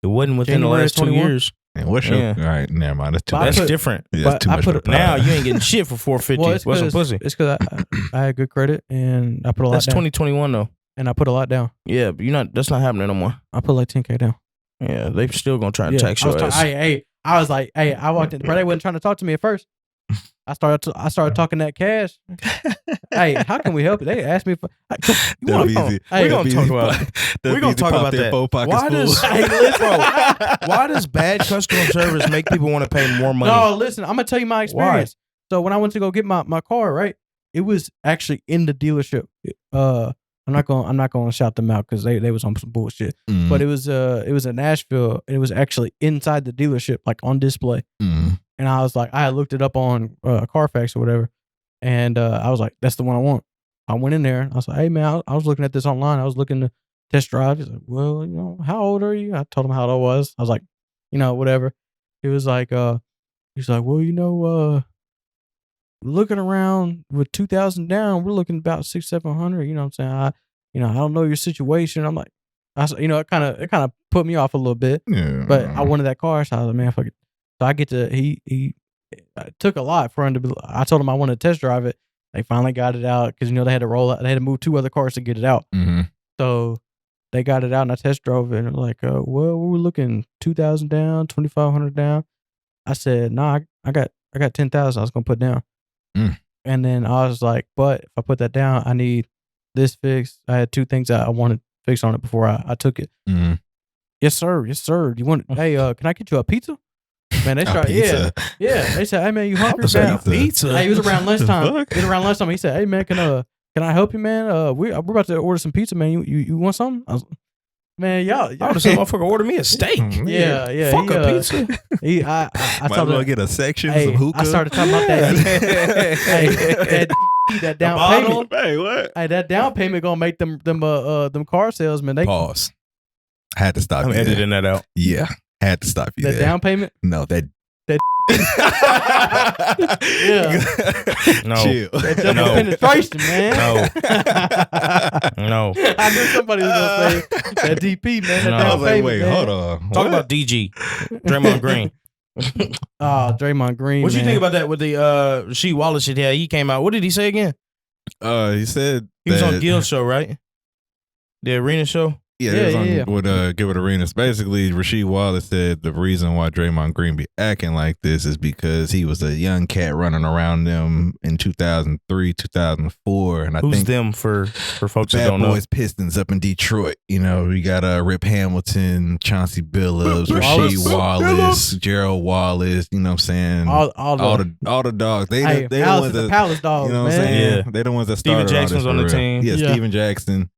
It wasn't within January the last 2 21? years. And what's your? Yeah. All right, never mind. That's too But I much. That's put- different. Yeah, but that's too I much. put for it- the Now pod. you ain't getting shit for $450. Well, it's What's some because pussy? I had good credit and I put a lot That's down. 2021 though. And I put a lot down. Yeah, but that's not happening no more. I put like $10K down. Yeah, they still gonna try and Yeah, tax I was your ass. I was like, hey, I walked in. Bro, they wasn't trying to talk to me at first. I started talking that cash. Hey, how can we help you? They asked me if you want Easy. We're gonna talk about We're gonna talk about that. Why does why does bad customer service make people want to pay more money? No, listen, I'm gonna tell you my experience. So when I went to go get my car, right, it was actually in the dealership. I'm not gonna shout them out because they was on some bullshit. But it was in Nashville and it was actually inside the dealership, like on display. And I was like, I had looked it up on Carfax or whatever, and I was like, that's the one I want. I went in there and I was like, hey man, I was looking at this online. I was looking to test drive. He's like, well, you know, how old are you? I told him how old I was. I was like, you know, whatever. He was like, he's like, well, you know, looking around with 2,000 down, we're looking about 600-700. You know what I'm saying? I don't know your situation. I'm like, it kind of put me off a little bit. Yeah. But I wanted that car, so I was like, man, fuck it. So I get to he took a lot for him to be. I told him I wanted to test drive it. They finally got it out because they had to roll out. They had to move 2 other cars to get it out. So they got it out and I test drove it. And they're like, well, we were looking 2,000 down, 2,500 down. I said, nah, I got 10,000. I was gonna put down. And then I was like, but if I put that down, I need this fixed. I had 2 things I wanted fixed on it before I took it. Yes, sir. Yes, sir. You want? Hey, can I get you a pizza? Man, they started. Yeah. They said, hey man, you hungry? Man? Pizza. Hey, it was around lunchtime. It was around lunchtime. He said, hey man, can I help you, man? We're about to order some pizza, man. You want something? I was, man, y'all. I would have said, motherfucker, order me a steak. Yeah. Fuck a pizza. I Might told as well him, get a section, hey, some hookah. I started talking about that. That down payment. Hey, what? Hey, that down payment gonna make them car salesmen. They Pause. I had to stop I'm you there. editing that out. Yeah. Had to stop you that there. down payment. No, that. Yeah. No. Chill. That double No. penetration, man. No. I knew somebody was gonna say that DP, man. That No. I down was like, payment, wait, man. hold on. Talk What? about DG. Draymond Green. Draymond Green. What you man. think about that with the Rasheed Wallace shit? Yeah, he came out. What did he say again? He said He was on that- Gill's show, right? The arena show. Yeah, Yeah, it was on yeah. with Give It Arenas. Basically, Rasheed Wallace said the reason why Draymond Green be acting like this is because he was a young cat running around them in 2003, 2004, and I Who's think them for folks that Bad don't know? Boys Pistons up in Detroit. You know, we got Rip Hamilton, Chauncey Billups, Rasheed Wallace, Gerald Wallace. You know what I'm saying? All the dogs. They the ones that Palace dogs, you know what man. I'm saying? Yeah. They the ones that Steven started all Jackson's this on for the real. team. Yeah, Yeah. Steven Jackson.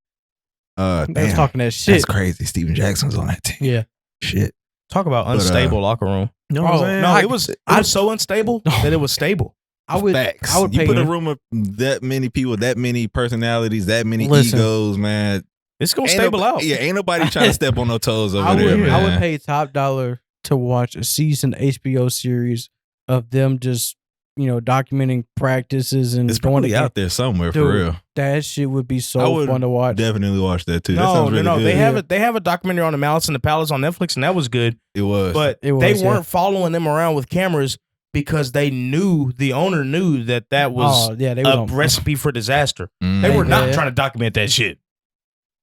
They was Damn, talking that shit. that's crazy. Steven Jackson was on that team. Yeah. Shit. Talk about unstable locker room. You know what I'm saying? No, it was so unstable that it was stable. I would Facts. I would You pay put a him. room of that many people, that many personalities, that many Listen. egos, man. It's gonna Ain't stable no- out. Yeah, ain't nobody trying to step on no toes over I there, man. would pay top dollar to watch a season HBO series of them just documenting practices and It's going probably to out there somewhere Dude, for real. That shit would be I so would fun to watch. Definitely watch that too. That No, sounds really no. good. They have a documentary on the Malice in the Palace on Netflix, and that was good. It was. But It was, they yeah. weren't following them around with cameras. because the owner knew that was a recipe for disaster. They were not trying to document that shit.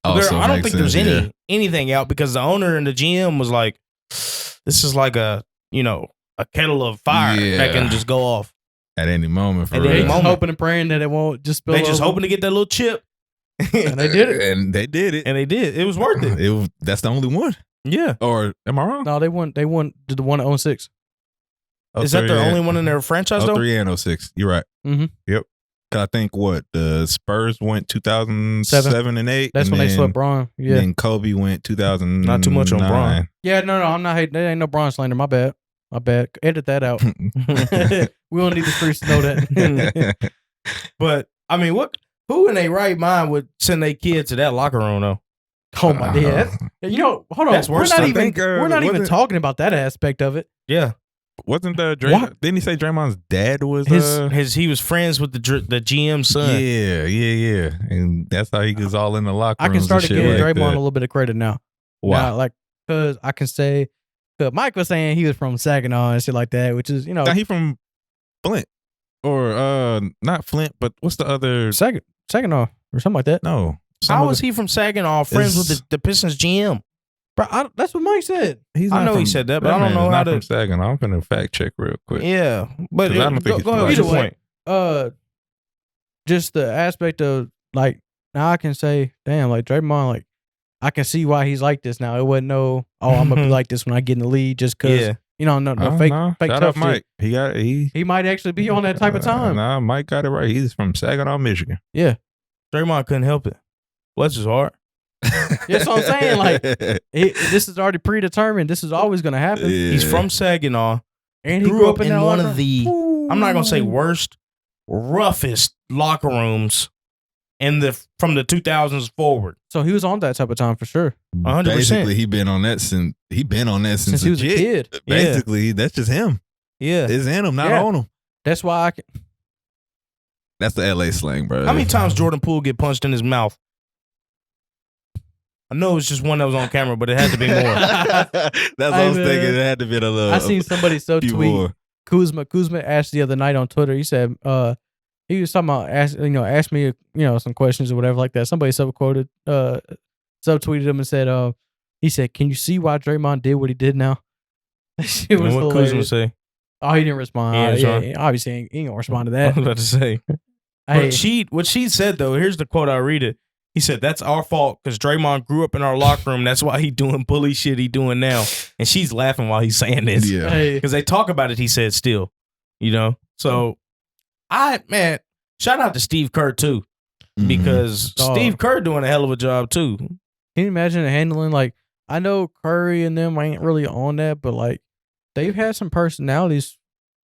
I don't think there's anything out because the owner and the GM was like, this is like a kettle of fire that can just go off at any moment. And they're hoping and praying that it won't just spill over. They just hoping to get that little chip. And they did it. And they did it. And they did. It was worth it. That's the only one. Yeah. Or am I wrong? No, they won the one at 06. Is that the only one in their franchise though? 03 and 06. You're right. Mm-hmm. Yep. I think the Spurs went 2007 and 8. That's when they swept Bron. Yeah. And Kobe went 2000. Not too much on Bron. Yeah, no, I'm not hating. There ain't no Bron slander. My bad. Edit that out. We don't need the streets to know that. But I mean, who in their right mind would send their kid to that locker room though? Oh my god! Hold on. That's worse. We're not even talking about that aspect of it. Yeah. Wasn't Draymond? Didn't he say Draymond's dad was he was friends with the GM's son? Yeah, and that's how he gets all in the locker room. I can start to give Draymond a little bit of credit now. Why? Because I can say, Mike was saying he was from Saginaw and shit like that, which is Now he from Flint or not Flint, but what's the other Saginaw or something like that? No, how was he from Saginaw? Friends with the Pistons GM? Bro, that's what Mike said. I know he said that, but I don't know how to. From Saginaw. I'm gonna fact check real quick. Yeah, but I don't think go ahead with your point. Just the aspect of now I can say, damn, Draymond, I can see why he's like this now. It wasn't I'm gonna be like this when I get in the lead just because no fake Shout tough out Mike. Shit. He might actually be on that type of time. Nah, Mike got it right. He's from Saginaw, Michigan. Yeah, Draymond couldn't help it. Bless his heart. That's what I'm saying. This is already predetermined. This is always going to happen. Yeah. He's from Saginaw, and he grew up in one of the I'm not gonna say worst, roughest locker rooms from the 2000s forward. So he was on that type of time for sure. 100%. Basically, he been on that since he was a kid. Basically, that's just him. Yeah, it's in him, not on him. That's why That's the LA slang, bro. How many times Jordan Poole get punched in his mouth? I know it was just one that was on camera, but it had to be more. That's what I was thinking. It had to be a little. I seen somebody tweet more. Kuzma asked the other night on Twitter. He said, he was talking about ask me some questions or whatever like that. Somebody subtweeted him and said, he said, can you see why Draymond did what he did now? It was what Kuzma say? Oh, he didn't respond. Obviously he ain't gonna respond to that. I was about to say. What she said though, here's the quote. I'll read it. He said, that's our fault because Draymond grew up in our locker room. That's why he doing bully shit he doing now. And she's laughing while he's saying this. Yeah. Because they talk about it, he said, still. So, shout out to Steve Kerr, too. Because Steve Kerr doing a hell of a job, too. Can you imagine handling, I know Curry and them ain't really on that, but, they've had some personalities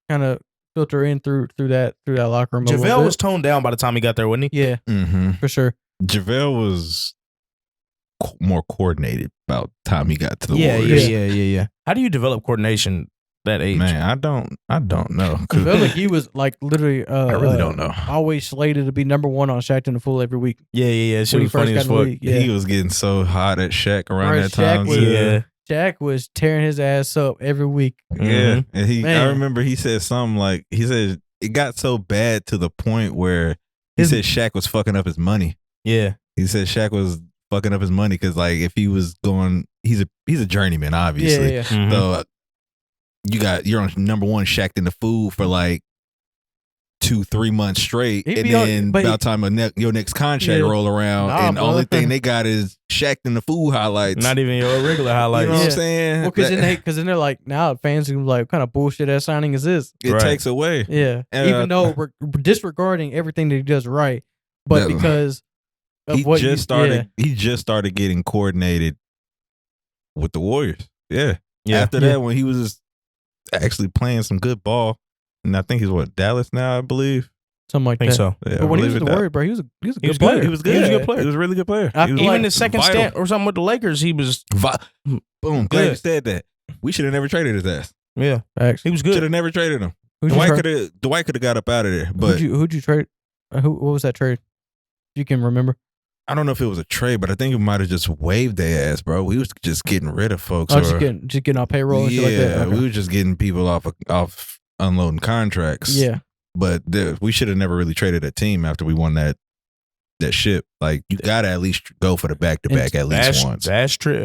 kind of filter in through that locker room. JaVale was toned down by the time he got there, wasn't he? Yeah, for sure. JaVale was more coordinated about the time he got to the Warriors. Yeah. How do you develop coordination that age? Man, I don't know. JaVale McGee was literally I really don't know. Always slated to be number one on Shaq and the Fool every week. Yeah. She was funny as fuck. He was getting so hot at Shaq around that time. Shaq was tearing his ass up every week. Yeah. And I remember he said something he said it got so bad to the point where he said Shaq was fucking up his money. Yeah. He said Shaq was fucking up his money because if he was going, he's a journeyman, obviously. Yeah. Mm-hmm. So you're on number one Shaq in the Fool for 2-3 months straight, and then by the time your next contract roll around, and the only thing they got is Shaq in the Fool highlights. Not even your regular highlights. You know what I'm saying? Well, because then they're now fans are what kind of bullshit ass signing is this? It takes away. Yeah. Even though we're disregarding everything that he does right, but because of he just started getting coordinated with the Warriors. Yeah. After that, when he was actually playing some good ball. And I think he's Dallas now, I believe. Something like that. I think so. Yeah, but when he was the Warriors, bro, he was a good player. He was good. He was a good player. He was a really good player. Even the second stint or something with the Lakers, he was boom. Glad you said that. We should have never traded his ass. Yeah, actually, he was good. Should have never traded him. Dwight could have got up out of there. But who'd you trade? What was that trade? You can remember. I don't know if it was a trade, but I think it might have just waived their ass, bro. We was just getting rid of folks. Just getting off payroll and shit like that. Yeah, we were just getting people off unloading contracts. Yeah. But we should have never really traded a team after we won that ship. Like, you got to at least go for the back-to-back at least once. Ash ship.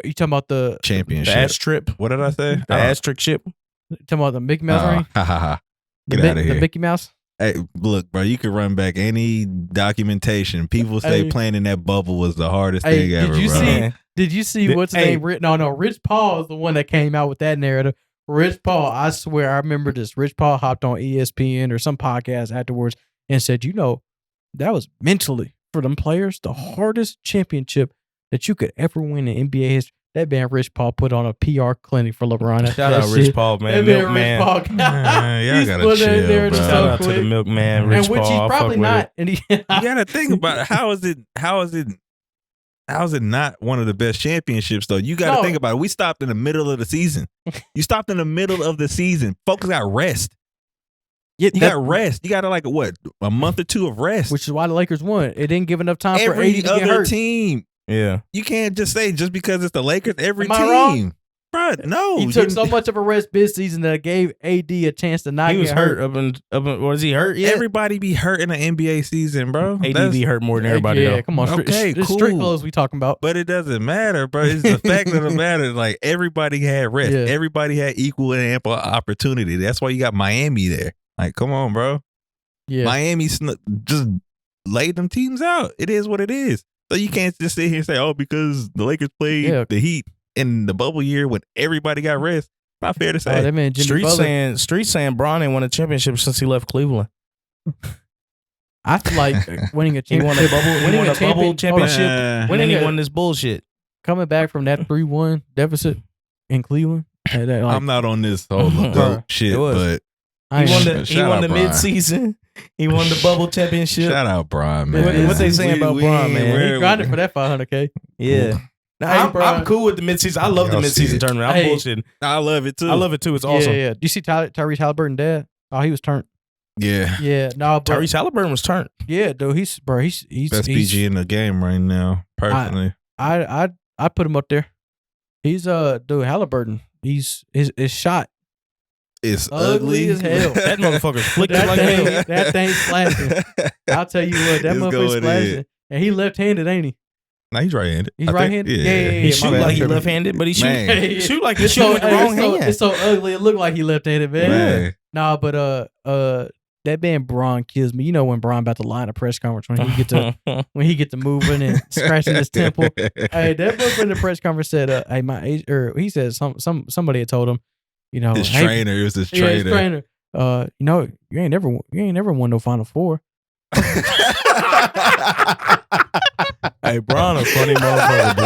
You talking about the championship. The ash trip. What did I say? The asterisk ship. You talking about the Mickey Mouse ring? Ha ha ha. Get out of here. The Mickey Mouse? Hey, look, bro, you can run back any documentation. People say playing in that bubble was the hardest thing ever, bro. Did you see what's the name? No, Rich Paul is the one that came out with that narrative. Rich Paul, I swear, I remember this. Rich Paul hopped on ESPN or some podcast afterwards and said, that was mentally for them players the hardest championship that you could ever win in NBA history. That man Rich Paul put on a PR clinic for LeBron. Shout out Rich Paul, man. Milkman. Y'all gotta chill, bro. Shout out to the Milkman, Rich and which Paul. he's probably not. And you gotta think about it. How is it not one of the best championships though? You gotta think about it. We stopped in the middle of the season. You stopped in the middle of the season. Folks got rest. You got rest. You got a month or two of rest, which is why the Lakers won. It didn't give enough time for every AD to get other hurt. team. Yeah, you can't just say just because it's the Lakers. Every Am I team, wrong? bro. No, he took so much of a rest this season that it gave AD a chance to not. He was get hurt. Was he hurt yet? Everybody be hurt in the NBA season, bro. AD be hurt more than everybody. Yeah, though. come on. Okay, cool. Street clothes we talking about, but it doesn't matter, bro. It's the fact of the matter. Like, everybody had rest. Yeah. Everybody had equal and ample opportunity. That's why you got Miami there. Like, come on, bro. Yeah, Miami just laid them teams out. It is what it is. So you can't just sit here and say, because the Lakers played the Heat in the bubble year when everybody got rest. Not fair to say. That man Street saying Bron ain't won a championship since he left Cleveland. I feel like winning a championship. Winning a bubble championship. Winning he won this bullshit. Coming back from that 3-1 deficit in Cleveland. I'm not on this whole GOAT shit, but he won the mid-season. He won the bubble championship. Shout out Bron, man. What they saying about Bron, man? He grinded for that $500K. Yeah. I'm cool with the mid-season. I love the mid-season tournament. I'm bullshitting. I love it too. I love it too. It's awesome. Yeah. Do you see Tyrese Halliburton dad? Oh, he was turned. Yeah. Yeah. No, Tyrese Halliburton was turned. Yeah, dude. He's best PG in the game right now. Personally, I put him up there. He's dude Halliburton. His shot. It's ugly as hell. That motherfucker's flicking like hell. That thing's flashing. I'll tell you what, that motherfucker's flashing. And he left-handed, ain't he? No, he's right-handed. He's right-handed? Yeah. He shoot like he left-handed, but he shoot like he shoot with the wrong hand. It's so ugly. It looked like he left-handed, man. Nah, but that man Bron kills me. You know when Bron about to lie in a press conference when he get to moving and scratching his temple. Hey, that book in the press conference said, "Hey, my age," or he said somebody had told him, his trainer. It was his trainer. His trainer. You ain't never won no Final Four. Hey, Bron a funny motherfucker,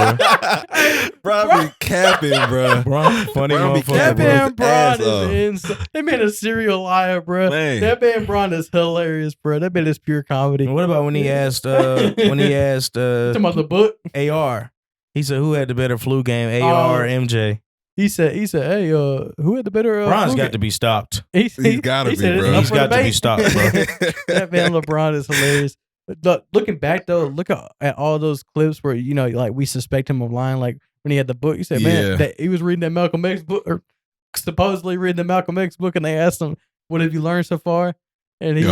bro. Bron be capping, bro. Bron funny motherfucker. That man Bron is insane. That man a serial liar, bro. Man. That man Bron is hilarious, bro. That man is pure comedy. What about when he asked talking about the book? AR. He said, who had the better flu game, AR or MJ? He said, hey, who had the better? Bron's got to be stopped. He's got to be, bro. He's got to be stopped, bro. That man LeBron is hilarious. Looking back though, look at all those clips where like we suspect him of lying. Like when he had the book, he said, "Man, that he was reading that Malcolm X book, or supposedly reading the Malcolm X book," and they asked him, "What have you learned so far?" And he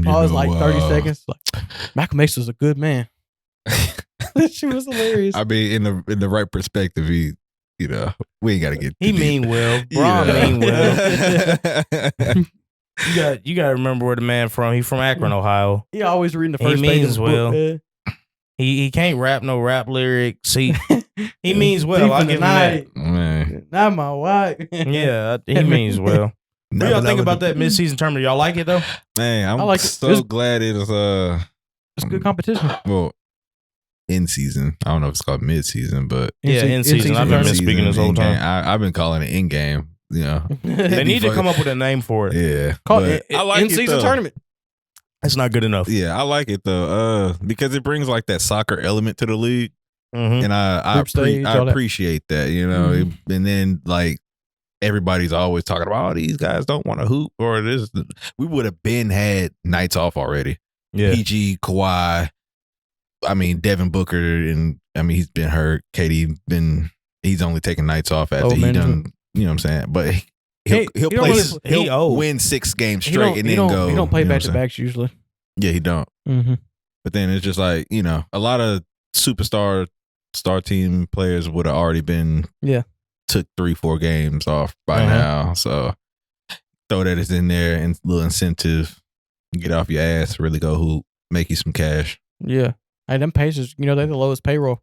paused like 30 seconds. Like, Malcolm X was a good man. That shit was hilarious. I mean, in the right perspective, we ain't got to get. He mean well, Bron mean well. You got to remember where the man from. He from Akron, Ohio. He always reading the first page means of the book, man. He can't rap no rap lyrics. He means well. I'll give him that. Man. Not my wife. Yeah, he means well. What do y'all think about that mid-season tournament? Y'all like it though? Man, I'm like so glad it was it's good competition. Well, in season. I don't know if it's called mid-season, but in season. I've been misspeaking this whole time. I've been calling it in game. They need to come up with a name for it. Yeah, call it I like in-season tournament. That's not good enough. Yeah, I like it though, because it brings like that soccer element to the league, and I appreciate that. And then like everybody's always talking about, these guys don't want to hoop or this. We would have been had nights off already. Yeah, PG, Kawhi. I mean Devin Booker, and he's been hurt. KD he's only taking nights off after he done. You know what I'm saying? But He'll win 6 games straight and then go. He don't play back to backs usually. Yeah, he don't. Mm-hmm. But then it's just like, a lot of star team players would have already been took 3-4 games off by now. So throw that in there and little incentive. Get off your ass, really go hoop, make you some cash. Yeah. Hey, them Pacers, they're the lowest payroll.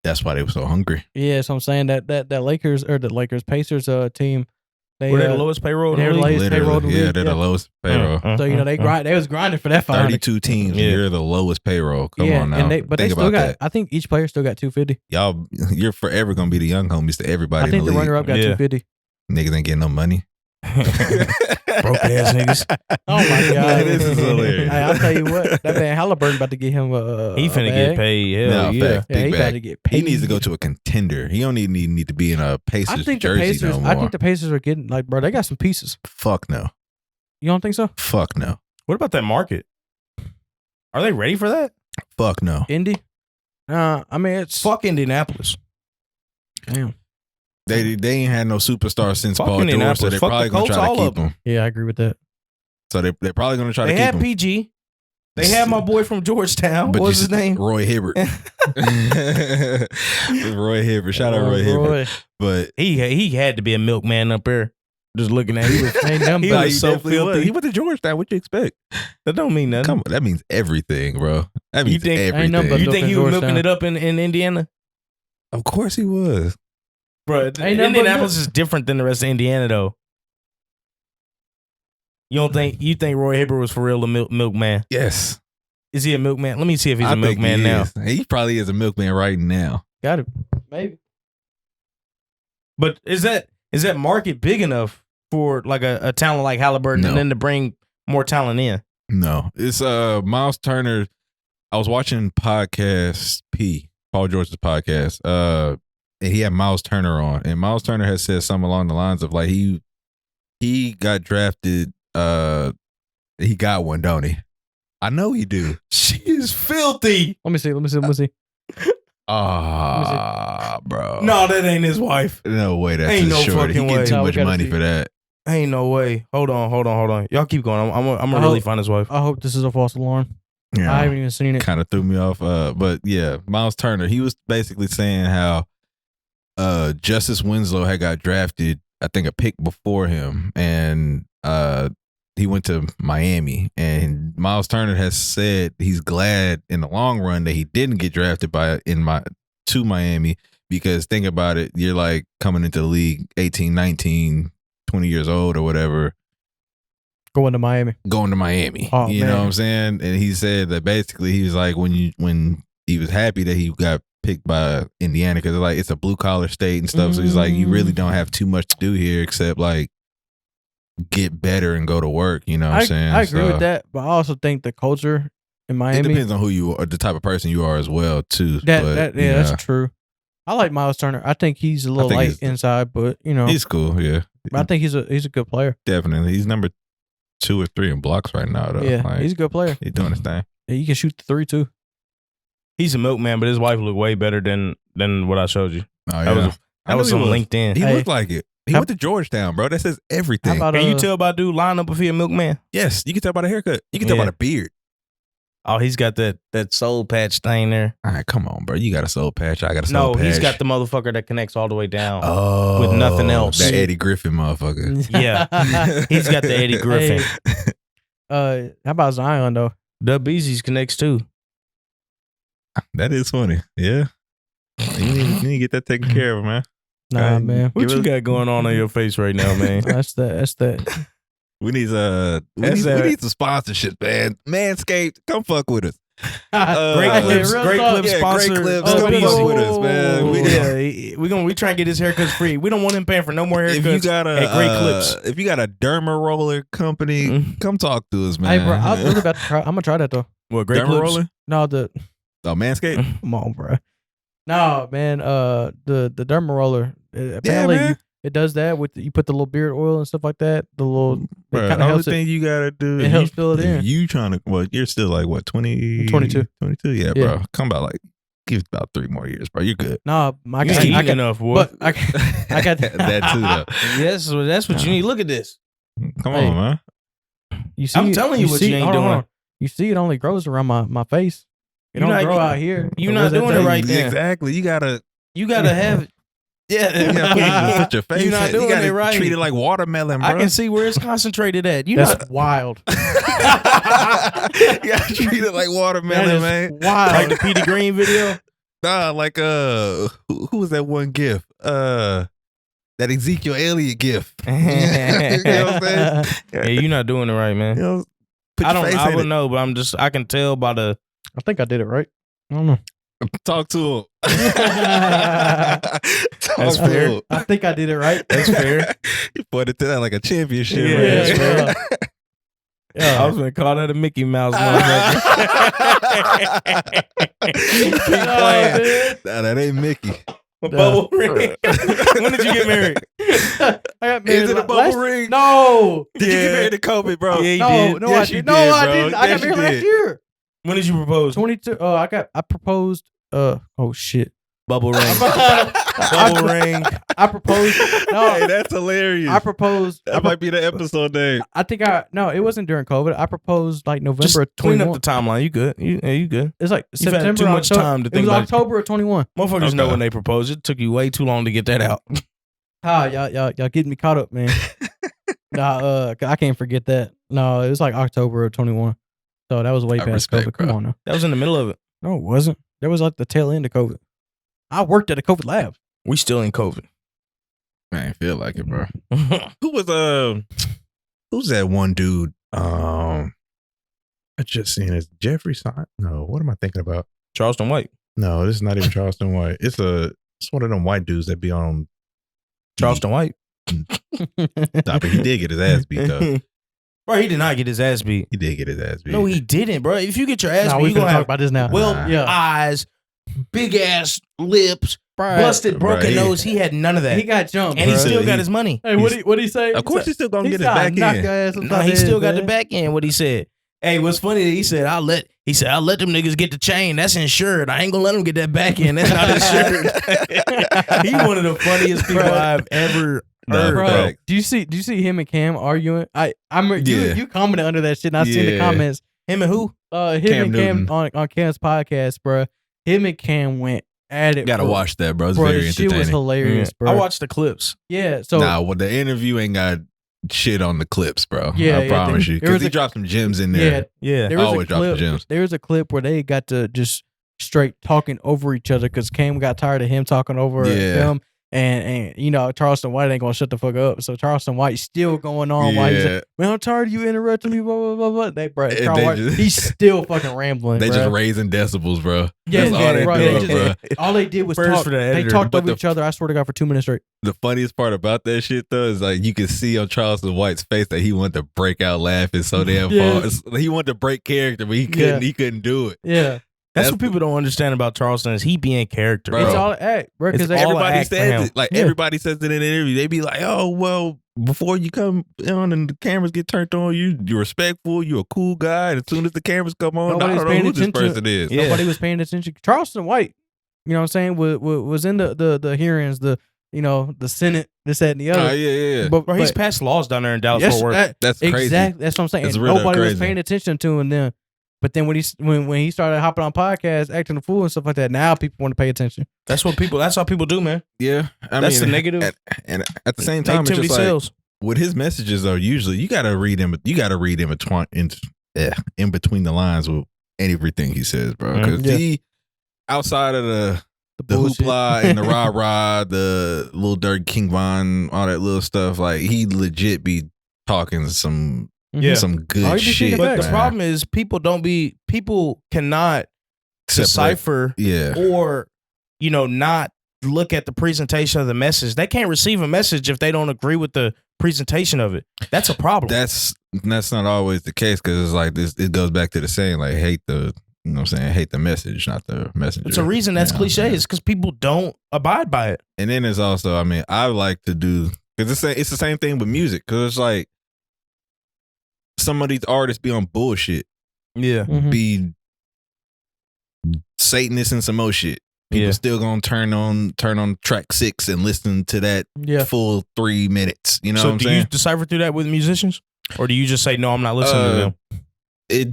That's why they were so hungry. Yeah, so I'm saying that Pacers team. They were they the lowest payroll? They're the lowest payroll. Yeah, they're the lowest payroll. So they was grinding for that. 32 teams. Yeah. You're the lowest payroll. Come on now. But they still got. That. I think each player still got $250. Y'all, you're forever gonna be the young homies to everybody. I think in the runner up got $250. Niggas ain't getting no money. Broke ass niggas. Oh my god, this is hilarious. Hey, I'll tell you what, that man Halliburton about to get him he finna get paid. Hell yeah, he about to get paid. He needs to go to a contender. He don't need to be in a Pacers jersey no more. I think the Pacers are getting bro. They got some pieces. Fuck no. You don't think so? Fuck no. What about that market? Are they ready for that? Fuck no. Indy? I mean it's fuck Indianapolis. Damn. They ain't had no superstar since Paul George, so they're probably gonna try to keep him. Yeah, I agree with that. So they're probably gonna try to keep him. They had PG. They had my boy from Georgetown. What was his name? Roy Hibbert. Roy Hibbert. Shout out Roy Hibbert. But he had to be a milkman up there. Just looking at him. He was so filthy. He went to Georgetown. What you expect? That don't mean nothing. Come on, that means everything, bro. That means everything. You think he was milking it up in Indiana? Of course he was. Bro, Indianapolis is different than the rest of Indiana, though. You think Roy Hibbert was for real a milkman? Yes. Is he a milkman? Let me see if he's a milkman now. He probably is a milkman right now. Got it. Maybe. But is that market big enough for like a talent like Halliburton and then to bring more talent in? No. It's Miles Turner. I was watching podcast Paul George's podcast. And he had Miles Turner on, and Miles Turner has said something along the lines of like he got drafted. He got one, don't he? I know he do. She is filthy. Let me see. Bro. No, that ain't his wife. No way. That's ain't no shorty. fucking He way. get too much money for that. Ain't no way. Hold on. Y'all keep going. I'm gonna really find his wife. I hope this is a false alarm. Yeah, I haven't even seen it. Kind of threw me off. But yeah, Miles Turner. He was basically saying how Justice Winslow had got drafted, I think a pick before him, and he went to Miami. And Miles Turner has said he's glad in the long run that he didn't get drafted to Miami, because think about it, you're like coming into the league 18, 19, 20 years old or whatever. Going to Miami. Oh, you know what I'm saying? And he said that basically he was like when he was happy that he got picked by Indiana, because like it's a blue collar state and stuff. So he's like, you really don't have too much to do here except like get better and go to work. You know what I'm saying? I agree with that, but I also think the culture in Miami. It depends on who you are, the type of person you are as well too. That's true. I like Miles Turner. I think he's a little light inside, but he's cool. Yeah, but I think he's a good player. Definitely, he's number 2 or 3 in blocks right now. Though. Yeah, he's a good player. He's doing his thing. Yeah, he can shoot the 3 too. He's a milkman, but his wife looked way better than what I showed you. Oh, yeah. That was on LinkedIn. He looked like it. He went to Georgetown, bro. That says everything. Can you tell by dude line up if he a milkman? Yes, you can tell by the haircut. You can tell by the beard. Oh, he's got that soul patch thing there. All right, come on, bro. You got a soul patch. I got a soul patch. No, he's got the motherfucker that connects all the way down. With nothing else. That Eddie Griffin motherfucker. Yeah. He's got the Eddie Griffin. How about Zion though? The Beezy's connects too. That is funny. Yeah. You need to get that taken care of, man. Nah, man. What you got going on your face right now, man? That's that. We need some sponsorship, man. Manscaped, come fuck with us. Great Clips sponsor. Great Clips, come fuck with us, man. We try and get his haircuts free. We don't want him paying for no more haircuts. Great Clips. If you got a derma roller company, come talk to us, man. Hey, bro, I'm really about to try. I'm gonna try that though. What, Great derma Clips? roller? No, Manscaped. Come on, bro. No, man. The derma roller. Apparently, it does that with you put the little beard oil and stuff like that. The little. Bro, the only thing you gotta do. It helps fill it in. You trying to? Well, you're still like what 20, 22. 22. Yeah, bro. Come about like Give it about 3 more years, bro. You're good. No, I You got ain't eating enough, boy. But I got That too, though. Yes, that's what you need. Look at this. Come Hey. on, man. You see, I'm telling you what you ain't hold on, doing. hold on. You see, it only grows around my face. It You don't not- grow out here. you So not what does that doing it tell you? right then. Exactly. You gotta have it. Yeah, you gotta put your face. You're not in. doing you gotta it right. treat it like watermelon, bro. I can see where it's concentrated at. You That's not wild. you gotta treat it like That watermelon, is man. wild. like the Petey Green video. Nah, like who was that one gif? That Ezekiel Elliott gif. You know what I'm saying? Yeah, you're not doing it right, man. You know, put I your don't. face I in would it. know, but I can tell by the. I think I did it right. I don't know. Talk to him. That's fair. I think I did it right. That's fair. You pointed to that like a championship. Yeah, man. that's fair. Yeah. I was gonna call that a Mickey Mouse motherfucker. Keep playing. Nah, that ain't Mickey. A bubble ring. When did you get married? I got married. Is it a bubble last- ring? No. Did you get married to Kobe, bro? Yeah, you No, did. no, Yes, I you did. No, did, I bro. didn't. I Yes, got you married last did. year. When did you propose? 22. Oh, I proposed. Oh shit. Bubble ring. I Bubble ring. proposed. No, Hey, that's hilarious. I proposed. That might be the episode name. I think no, it wasn't during COVID. I proposed like November Just of clean 21. up the timeline. You good? You good? It's like You've had September. too much October. time to It think was about it. October of 21. Motherfuckers know Okay. when they proposed. It took you way too long to get that out. Y'all getting me caught up, man. Nah, I can't forget that. No, it was like October of 21. So that was way I past respect, COVID. Come bro. on now. That was in the middle of it. No, it wasn't. That was like the tail end of COVID. I worked at a COVID lab. We still in COVID. I ain't feel like it, bro. Who was who's that one dude? I just seen it. Jeffrey Stein. No, what am I thinking about? Charleston White. No, this is not even Charleston White. It's one of them white dudes that be on Charleston White. Stop it. He did get his ass beat though. Bro, he did not get his ass beat. He did get his ass beat. No, he didn't, bro. If you get your ass Nah, beat, we you gonna gonna talk have about this now. well Nah. Yeah. eyes, big ass lips, Bruh. busted, broken Bruh, nose. He had none of that. He got jumped, and he bruh. still He- got his money. Hey, what he say? Of course, he's still gonna He get his said, back knock in. your ass No, upside he the still head, got the man. back end. What he said. Hey, what's funny? He said, I'll let them niggas get the chain. That's insured. I ain't gonna let them get that back end. That's not insured. He one of the funniest people Bruh. I've ever Nah, heard. Bro, Facts. do you see him and Cam arguing? I'm Yeah. you commented under that shit, and I seen the Yeah. comments. Him and who? Him Cam and Cam Newton. on Cam's podcast, bro. Him and Cam went at it. Gotta bro. watch that, bro. It's Bro, very the shit entertaining. was hilarious, bro. I watched the clips. Yeah, so Nah, well, the interview ain't got shit on the clips, bro. Yeah, I yeah, promise there- you. there was Because he a- dropped some gems in yeah, there. Yeah. there was always a drop the clip. gems. There was a clip where they got to just straight talking over each other because Cam got tired of him talking over Yeah. him. And you know, Charleston White ain't gonna shut the fuck up. So Charleston White still going on while he's Yeah. like, man, I'm tired of you interrupting me, blah, blah, blah, blah. They, bro, And Charles they White, just- he's still fucking rambling. They bruh. just raising decibels, bro. Yeah, That's all yeah, they bro, doing, they bro. all they did was First talk. for the They editor. talked But over each other. I swear to God, for 2 minutes straight. The funniest part about that shit though is like you can see on Charleston White's face that he wanted to break out laughing so damn Yeah. far. He wanted to break character, but he couldn't. Yeah. He couldn't do it. Yeah, That's what people don't understand about Charleston is he be in character. Bro. it's all act, bro. It's Because all Everybody act for says him. it. Like Yeah. everybody says it in an interview. They be like, "Oh well, before you come on and the cameras get turned on, you're respectful. You're a cool guy. And as soon as the cameras come on, I Nobody's don't know paying who this attention. person is." Yeah. nobody was paying attention. Charleston White, you know what I'm saying, was in the hearings, the Senate, this, that, and the Oh, other. yeah. But, Bro, he's but- passed laws down there in Dallas yes, Fort Worth. That's crazy. exactly. That's what I'm saying. It's And real nobody was crazy. paying attention to him then. But then when he started hopping on podcasts, acting a fool and stuff like that, now people want to pay attention. That's how people do, man. Yeah, I That's mean, the negative. And at the same time, it's Negativity just like sells. with his messages though. Usually, you got to read him. You got to read in between the lines with everything he says, bro. Because Yeah. he outside of the bullshit. hoopla and the rah rah, the Lil Durk, King Von, all that little stuff. Like he legit be talking some Yeah. some good Oh, he be shit. speaking But the man. problem is people cannot decipher Yeah. or not look at the presentation of the message. They can't receive a message if they don't agree with the presentation of it. That's a problem. That's not always the case because it's like this. It goes back to the saying like hate the hate the message, not the messenger. it's a reason that's You know what I'm cliche. saying? It's because people don't abide by it. And then there's also, I mean, I like to do because it's the same thing with music because it's like some of these artists be on bullshit, Yeah. Mhm. be Satanists and some more shit. People still gonna turn on track 6 and listen to that full 3 minutes. You know what I'm saying? So do you decipher through that with musicians? Or do you just say, no, I'm not listening to them? It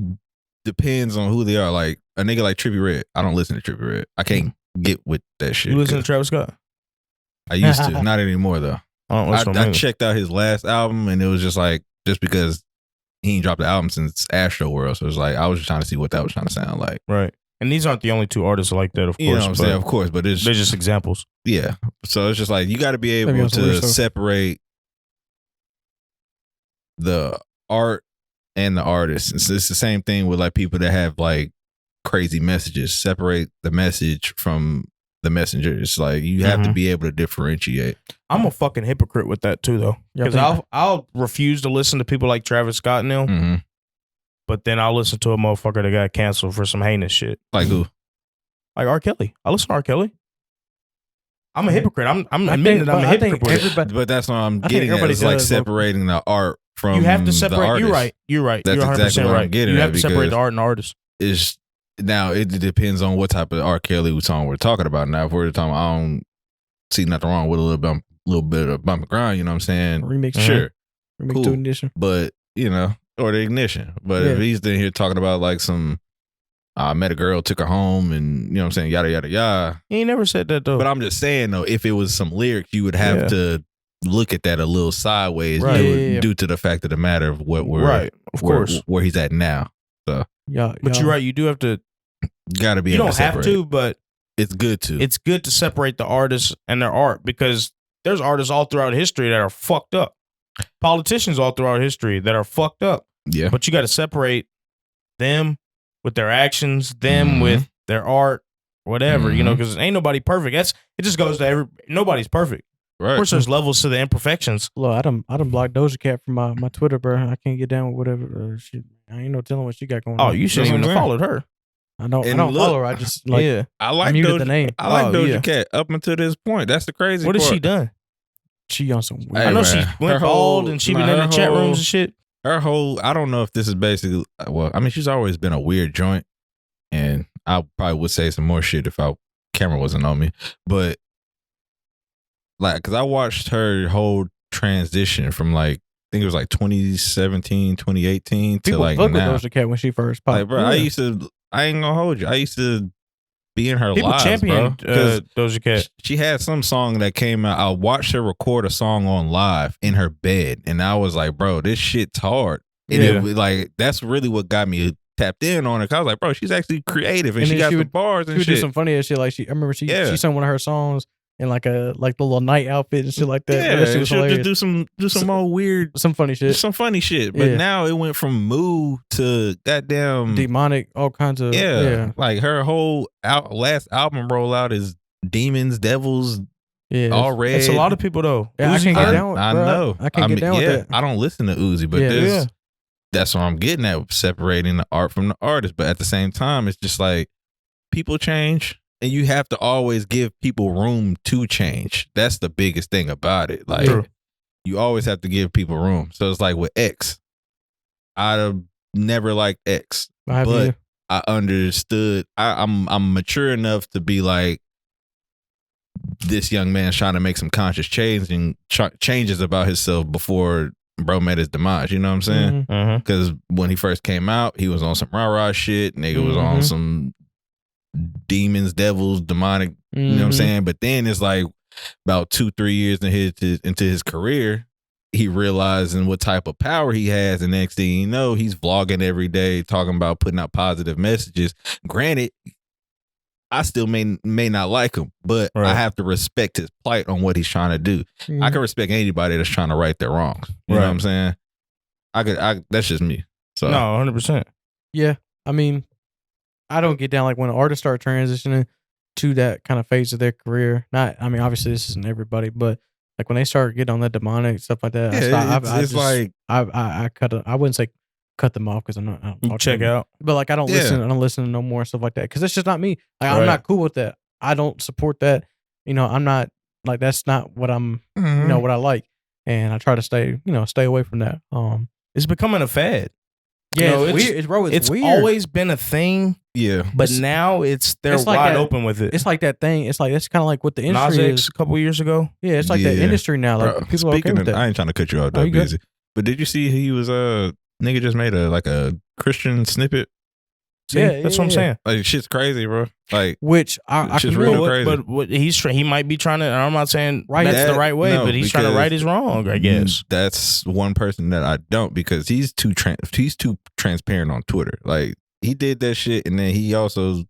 depends on who they are. Like a nigga like Trippie Redd. I don't listen to Trippie Redd. I can't get with that shit. You listen to Travis Scott? I used to. Not anymore though. I checked out his last album and it was just like, just because he ain't dropped the album since Astro World. So it was like, I was just trying to see what that was trying to sound like. Right. And these aren't the only 2 artists like that, of course. You know what I'm saying? Of course, but they're just examples. Yeah. So it's just like, you got to be able to separate the art and the artist. It's the same thing with like people that have like crazy messages. Separate the message from the messenger. It's like, you have to be able to differentiate. I'm a fucking hypocrite with that too, though. Because I'll refuse to listen to people like Travis Scott now. But then I'll listen to a motherfucker that got canceled for some heinous shit. Like who? Like R. Kelly. I listen to R. Kelly. I'm a hypocrite. I'm admitting that I'm a hypocrite. But that's what I'm getting at. It's like separating the art from you have to separate. The artist. You're right. That's you're 100% exactly what right. I'm getting you at. have to separate the art and the artist. Now, it depends on what type of R. Kelly song we're talking about. Now, if we're talking about, I don't see nothing wrong with a little bit of bump and grind, you know what I'm saying? Remix. Sure. Remix cool. to Ignition. But, you know, or the Ignition. But if he's in here talking about like some, I met a girl, took her home, and, you know what I'm saying, yada, yada, yada. He ain't never said that, though. But I'm just saying, though, if it was some lyrics, you would have to look at that a little sideways due to the fact of the matter of what we're, of course, where he's at now. So, but you're right. You do have to. Gotta be. You able don't to have to, but it's good to. It's good to separate the artists and their art, because there's artists all throughout history that are fucked up. Politicians all throughout history that are fucked up. Yeah. But you got to separate them with their actions, them with their art, whatever, you know, because ain't nobody perfect. It just goes to nobody's perfect. Right. Of course, there's levels to the imperfections. Look, I done blocked Doja Cat from my Twitter, bro. I can't get down with whatever. I ain't no telling what she got going on. Oh, you shouldn't even have followed her. I don't follow her. I just like I like muted the name. I like Doja Cat up until this point. That's the crazy part. What has she done? She on some weird. I know she went bald and she been in the chat rooms and shit. Her whole, I don't know if this is basically, well, I mean, she's always been a weird joint, and I probably would say some more shit if our camera wasn't on me, but like, cause I watched her whole transition from like, I think it was like 2017, 2018 to like now. People Doja Cat when she first popped. Like, bro, I ain't gonna hold you. I used to be in her people lives, championed, bro. Doja Cat. She had some song that came out. I watched her record a song on live in her bed, and I was like, bro, this shit's hard. And it was like, that's really what got me tapped in on her. Cause I was like, bro, she's actually creative, and she got the bars and shit. She would do shit. some funny ass shit. Like I remember she sang one of her songs in like a the little night outfit and shit like that. Yeah, that shit was she'll just do some more weird, some funny shit. Some funny shit. But now it went from moo to goddamn demonic, all kinds of Like her whole last album rollout is demons, devils, all red. It's a lot of people though. Yeah, I can't get down with. I know. I can't get down with that. I don't listen to Uzi, but that's what I'm getting at, separating the art from the artist. But at the same time, it's just like people change. And you have to always give people room to change. That's the biggest thing about it. Like, you always have to give people room. So it's like with X, I'd have never liked X, but I understood. I'm mature enough to be like, this young man's trying to make some conscious changes about himself before bro met his demise. You know what I'm saying? Because when he first came out, he was on some rah-rah shit. Nigga was on some demons, devils, demonic, you know what I'm saying? But then it's like about 2-3 years into his career, he realizing what type of power he has, and next thing you know, he's vlogging every day talking about putting out positive messages. Granted, I still may not like him, but I have to respect his plight on what he's trying to do. I can respect anybody that's trying to right their wrongs. You know what I'm saying? That's just me. So no, 100%. Yeah, I mean, I don't get down like when artists start transitioning to that kind of phase of their career. Not, I mean, obviously this isn't everybody, but like when they start getting on that demonic stuff like that, I wouldn't say cut them off because I'm not. You check out, but like I don't listen. I don't listen to no more and stuff like that because it's just not me. Like I'm not cool with that. I don't support that. You know, I'm not like that's not what I'm. You know what I like, and I try to stay away from that. It's becoming a fad. Yeah, it's weird. Bro, it's weird. always been a thing. Yeah, but now they're it's like wide that, open with it. It's like that thing. It's kind of like what the industry Nas X is a couple years ago. Yeah, it's like the industry now. Like bro, people are okay with that. I ain't trying to cut you off, though, Beezy. But did you see he was nigga just made a Christian snippet? See, that's what I'm saying. Like shit's crazy, bro. Like which I shit's can real crazy. But what he might be trying to. And I'm not saying that's the right way, but he's trying to right his wrong. I guess that's one person that I don't because he's too transparent on Twitter. Like he did that shit, and then he also.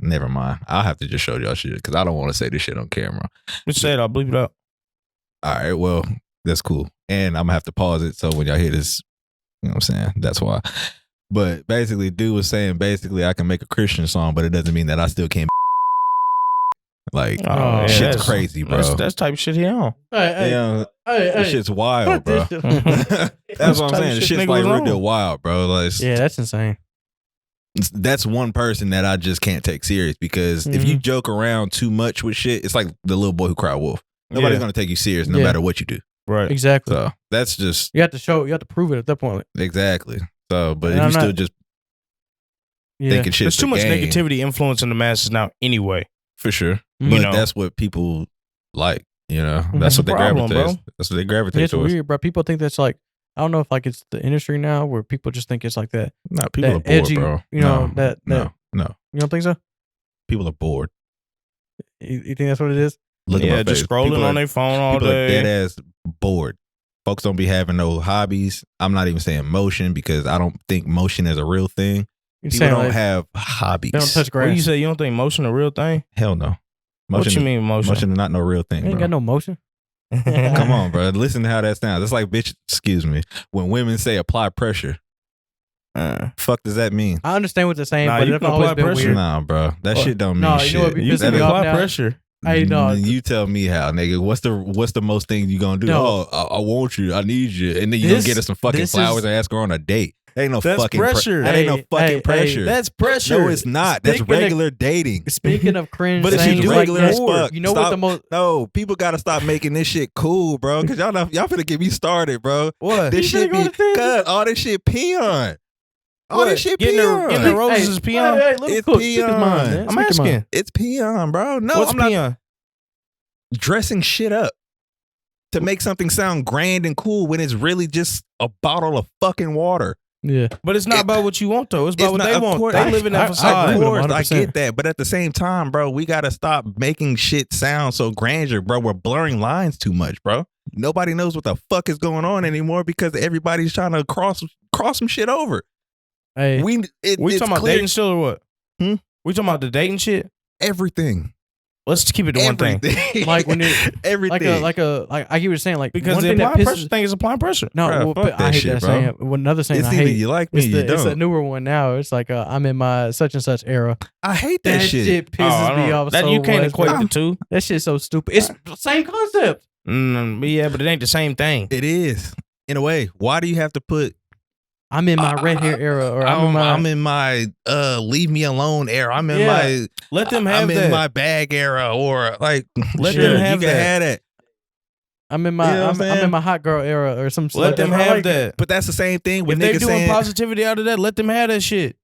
Never mind. I'll have to just show y'all shit because I don't want to say this shit on camera. Just say it. I'll bleep it out. All right. Well, that's cool. And I'm gonna have to pause it so when y'all hear this, you know what I'm saying? That's why. But basically, dude was saying I can make a Christian song, but it doesn't mean that I still can't. Like, shit's crazy, bro. That's type of shit he on. This shit's wild, bro. That's what I'm saying. The shit's like real wild, bro. Like, yeah, that's insane. That's one person that I just can't take serious because if you joke around too much with shit, it's like the little boy who cried wolf. Nobody's gonna take you serious no matter what you do. Right. Exactly. So that's just you have to prove it at that point. Exactly. So, but if you still just thinking shit, there's too much negativity influencing the masses now anyway. For sure. But that's what people like, you know. That's what they gravitate. Bro. That's what they gravitate it's towards. Weird, bro. People think that's like I don't know if like it's the industry now where people just think it's like that. No, people are bored, edgy, bro. You know, no. You don't think so? People are bored. You think that's what it is? Look at just scrolling on their phone all people day. People are dead ass bored. Folks don't be having no hobbies. I'm not even saying motion because I don't think motion is a real thing. People don't have hobbies. They don't touch grass. What you say? You don't think motion a real thing? Hell no. Motion, what you mean motion? Motion is not no real thing. You ain't got no motion. Come on, bro. Listen to how that sounds. It's like, bitch, excuse me. When women say apply pressure, fuck does that mean? I understand what they're saying, but you it's always been weird. Nah, bro. That shit don't mean shit. You know what be pissing me off now? Pressure. Hey, no. You tell me how, nigga. What's the most thing you gonna do? No. Oh, I want you. I need you. And then you gonna get her some fucking flowers and ask her on a date. That ain't no fucking pressure. That ain't no fucking pressure. That's pressure. No, it's not. That's regular dating. Speaking of cringe, but it's regular as fuck. You know what the most? No, people gotta stop making this shit cool, bro. Because y'all finna get me started, bro. What? This shit be cuz all this shit peon. All this shit peon. Getting the roses is peon. It's peon. I'm asking. It's peon, bro. No, what's I'm not peon? Dressing shit up to make something sound grand and cool when it's really just a bottle of fucking water. Yeah, but it's not about what you want though. It's about what they want. They live in that facade. Of course, I get that, but at the same time, bro, we gotta stop making shit sound so grandeur, bro. We're blurring lines too much, bro. Nobody knows what the fuck is going on anymore because everybody's trying to cross some shit over. Hey, we talking about dating still or what? We talking about the dating shit? Everything. Let's keep it to one thing. Like when it everything. Like I keep saying like because one the thing that applying pisses, pressure thing is applying pressure. No, bro, I hate shit, that bro. saying. Another saying it's I either hate. You like me, you don't. It's a newer one now. It's like I'm in my such and such era. I hate that shit. Pisses me off so you can't much, equate bro. the two. That shit's so stupid. It's the same concept. Yeah, but it ain't the same thing. It is in a way. Why do you have to put? I'm in my red hair era, or I'm in my leave me alone era. I'm in my let them have I'm that. in my bag era, or like let them have you that. Can have that. I'm in my I'm in my hot girl era, or some. Let them have that. But that's the same thing. When if they're doing positivity out of that, let them have that shit.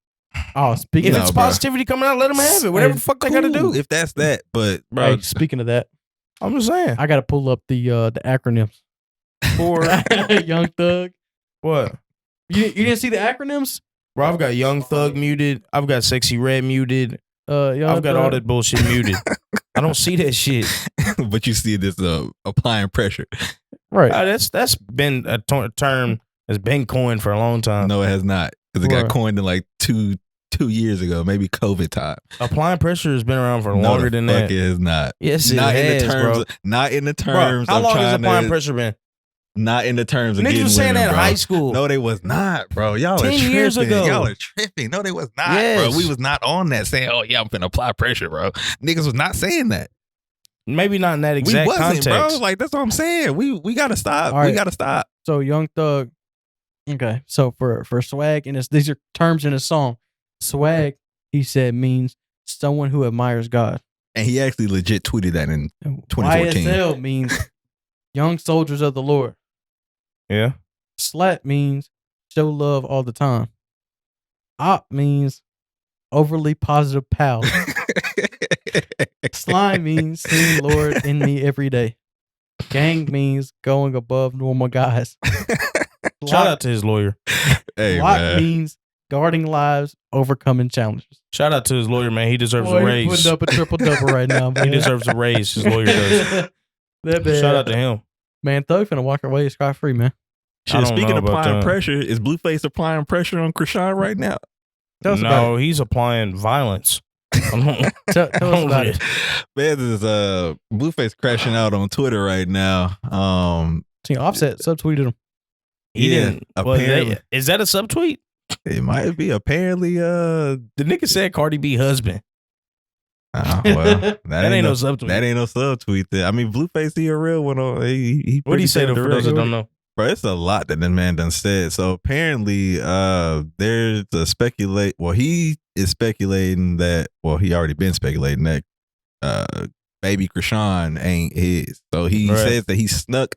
Oh, speaking if it's positivity coming out, let them have it. Whatever the fuck they gotta do. If that's that, but bro, hey, speaking of that, I'm just saying I gotta pull up the acronyms for Young Thug. What? You didn't see the acronyms? Bro, I've got Young Thug muted. I've got Sexy Red muted. I've got all that bullshit muted. I don't see that shit. But you see this applying pressure. Right. That's been a term that's been coined for a long time. No, it has not. Because it got coined in like two years ago, maybe COVID time. Applying pressure has been around for longer than that. It has not. Yes, not has, in the terms. bro. Not in the terms. Bro, how long has applying pressure been? Not in the terms of niggas getting was saying women, that in bro. high school. No, they was not, bro. Y'all are 10 tripping. years ago. Y'all are tripping. No, they was not, Yes. bro. We was not on that saying, oh, yeah, I'm finna apply pressure, bro. Niggas was not saying that. Maybe not in that exact we wasn't, context. bro. Like, that's what I'm saying. We got to stop. All right. We got to stop. So Young Thug. Okay. So for swag, and these are terms in his song. Swag, he said, means someone who admires God. And he actually legit tweeted that in 2014. YSL means young soldiers of the Lord. Yeah. Slat means show love all the time. Op means overly positive pal. Slime means seeing Lord in me every day. Gang means going above normal guys. Shout out to his lawyer. Hey, Lock man. means guarding lives, overcoming challenges. Shout out to his lawyer, man. He deserves Boy, a he's raise. putting up a triple-double right now, man. He deserves a raise. His lawyer does. That man. Shout out to him. Man, Thug finna walk away scot-free, man. I Shit, don't speaking know of about applying that. pressure, is Blueface applying pressure on Krishan right now? Tell us about No, he's applying violence. it. Tell us about it. Man, this is Blueface crashing out on Twitter right now. See, Offset subtweeted him. He Yeah, didn't. apparently. Is that a subtweet? It might be apparently The nigga said Cardi B husband. well, That ain't no subtweet. That ain't no subtweet. I mean, Blueface, he a real one. He What do you say pretty though, for damn those that direct. don't know? Bro, it's a lot that man done said. So apparently, there's a speculate. Well, he is speculating that. Well, he already been speculating that baby Krishan ain't his. So he Right. says that he snuck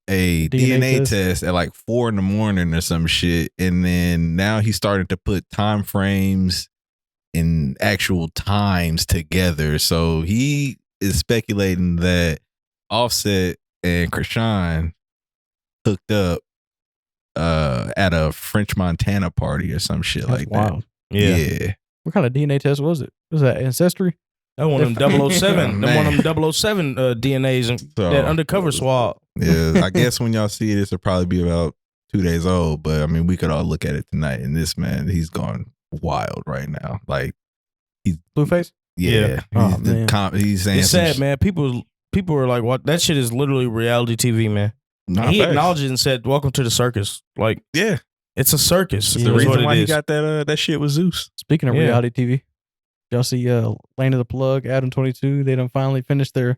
a DNA test at like 4 a.m. or some shit, and then now he's starting to put time frames and actual times together. So he is speculating that Offset and Krishan hooked up at a French Montana party or some shit That's like wild. that. Yeah. What kind of DNA test was it? Was that Ancestry? That one of them 007. That Man. one of them 007 DNAs and So, that undercover swab. Yeah, I guess when y'all see this, it'll probably be about 2 days old. But I mean, we could all look at it tonight. And this man, he's going wild right now. Like, Blueface? yeah, Oh, man. He's saying It's some sad, man. People are like, "What? That shit is literally reality TV, man." Nah, He facts. acknowledged it and said, "Welcome to the circus." Like, Yeah, it's a circus. it's Yeah. the Is reason what it why he is. got that shit with Zeus. Speaking of Yeah. reality TV, y'all see Lane of the Plug, Adam 22, they done finally finished their...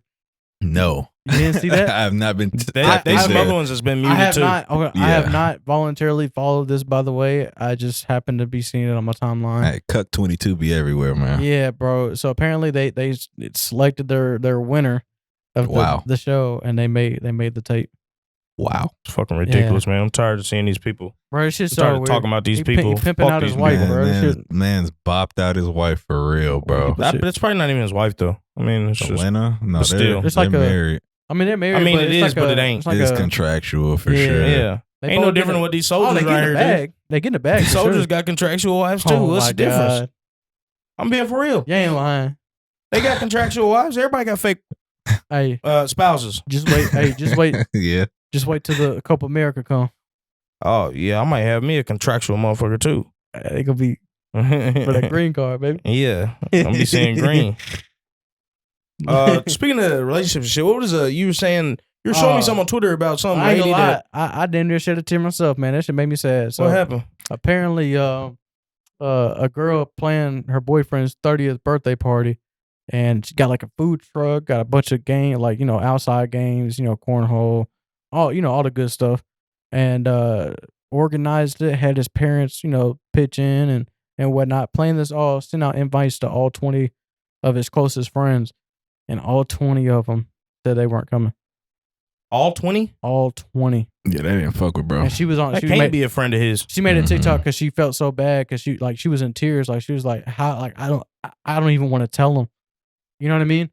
No, You didn't see that? I have not been. They some other ones that's been I muted have too. not. I Yeah. have not voluntarily followed this. By the way, I just happened to be seeing it on my timeline. Hey, Cut 22 be everywhere, man. Yeah, bro. So apparently they selected their winner of Wow. the show, and they made the tape. Wow. It's fucking ridiculous, man. I'm tired of seeing these people. Bro, it's just I'm so tired weird. of talking about these He people. pimping Fuck out his these wife, people. bro. This shit- Man's bopped out his wife for real, bro. Shit. But it's probably not even his wife though. I mean, it's just Selena? No, but still. It's they're like a- married. I mean, they're married. I mean, but it it's is, like but a- it ain't. It's like It's a, contractual for Yeah. sure. yeah. they Ain't no both different get than what these Oh, soldiers they get right in here the do. bag. They get in the bag. These for soldiers sure. got contractual wives too. Oh What's my the difference? God. I'm being for real. You ain't lying. They got contractual wives. Everybody got fake Hey, spouses. just wait. Hey, just wait. Yeah. Just wait till the Copa America come. Oh yeah, I might have me a contractual motherfucker too. They gonna be for that green card, baby. Yeah, I'm be seeing green. Speaking of relationship shit, what was you were saying? You were showing me something on Twitter about some I ain't lady gonna lie. that. I damn near shed a tear myself, man. That shit made me sad. So What happened? apparently, a girl planned her boyfriend's 30th birthday party, and she got like a food truck, got a bunch of game, like outside games, cornhole, all the good stuff, and organized it. Had his parents, pitch in and whatnot. Planned this all, sent out invites to all 20 of his closest friends, and all 20 of them said they weren't coming. All 20? All 20. Yeah, they didn't fuck with bro. And she was on. That She can't made, be a friend of his. she made a Mhm. TikTok because she felt so bad because she was in tears. Like she was like, how, like I don't even want to tell him. You know what I mean?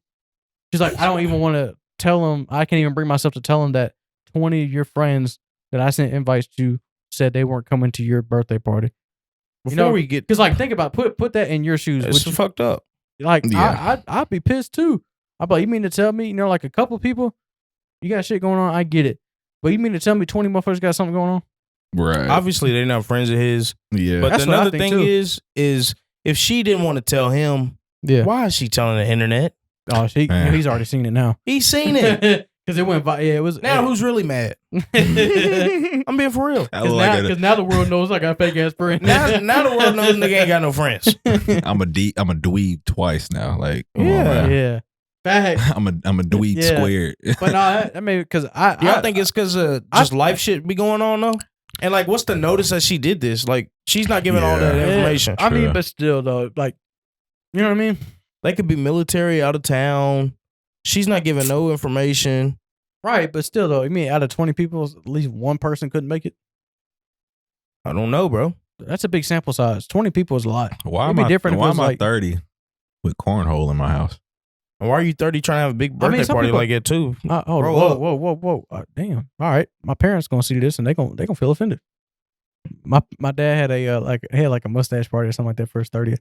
She's like, I don't even want to tell him. I can't even bring myself to tell him that 20 of your friends that I sent invites to said they weren't coming to your birthday party. Before we get, Because like think about put that in your shoes. it's Would you, fucked up. like Yeah. I'd be pissed too. I'd be like, you mean to tell me like a couple people, you got shit going on? I get it, but you mean to tell me 20 motherfuckers got something going on? Right. Obviously, they're not friends of his. Yeah. But That's what I another think, thing too. is if she didn't want to tell him, Yeah. why is she telling the internet? Oh, Man. he's already seen it now. He's seen it. Because it went. Yeah, it was. Now who's really mad? Because I'm being for real. I look like now the world knows I got fake ass friends. Now the world knows nigga ain't got no friends. I'm a dweeb twice now. Like, come on, Yeah. man. Yeah. Fact. I'm a dweeb Yeah. squared. But no, I mean, because Y'all think it's because just life shit be going on though? And like, what's the notice that she did this? Like, she's not giving all that Yeah. information. I mean, True. but still though, like, you know what I mean? They could be military out of town. She's not giving no information. Right, but still though, I mean, out of 20 people, at least one person couldn't make it. I don't know, bro. That's a big sample size. 20 people is a lot. Why It'd am be different if why it was am I like 30 with cornhole in my house? Why are you 30 trying to have a big birthday some party people- like that too? Whoa. Damn. All right. My parents gonna see this and they gonna feel offended. My dad had a mustache party or something like that for his 30th.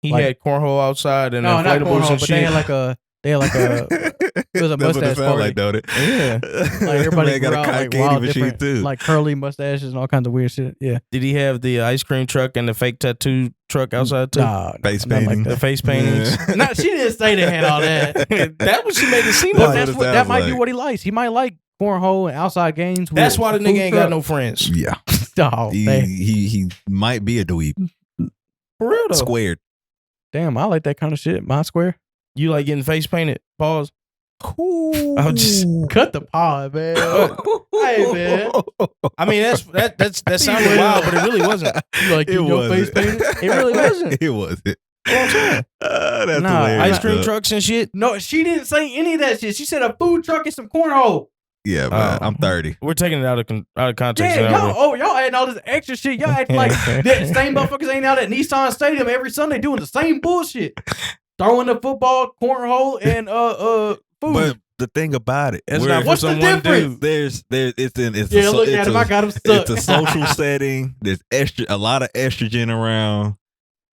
He Like- had cornhole outside and No, not inflatables cornhole, and but shit. they had like a it was a That's what it mustache sound party. like, don't it? Yeah. Like everybody Man got grew a out, cotton like, candy wild machine different, too. like curly mustaches and all kinds of weird shit. Yeah. Did he have the ice cream truck and the fake tattoo truck outside too? Nah, Face nothing painting. The face paintings. Yeah. No, she didn't say they had all that. That was she made it seem But That's like. that's what what it that sounds might be like. what he likes. He might like cornhole and outside games. That's with why the food nigga ain't got truck. no friends. Yeah. Oh, man. He might be a dweeb. For real though. Squared. Damn, I like that kind of shit. My square. You like getting face painted? Pause. I'll just Cut the pod, man. Hey, man. I mean, that sounded wild, but it really wasn't. You like getting your face painted? It really wasn't. It wasn't. I'm saying. That's Nah, hilarious. Ice cream though. trucks and shit. No, she didn't say any of that shit. She said a food truck and some cornhole. Yeah, man. Oh. I'm 30. We're taking it out of context. Yeah, now, y'all adding all this extra shit. Y'all act like that same motherfuckers ain't out at Nissan Stadium every Sunday doing the same bullshit. Throwing the football, cornhole, and food. But the thing about it, It's we're- not for What's the some one difference? dude. it's Yeah, look it's at him. I got him stuck. It's a social setting. There's a lot of estrogen around.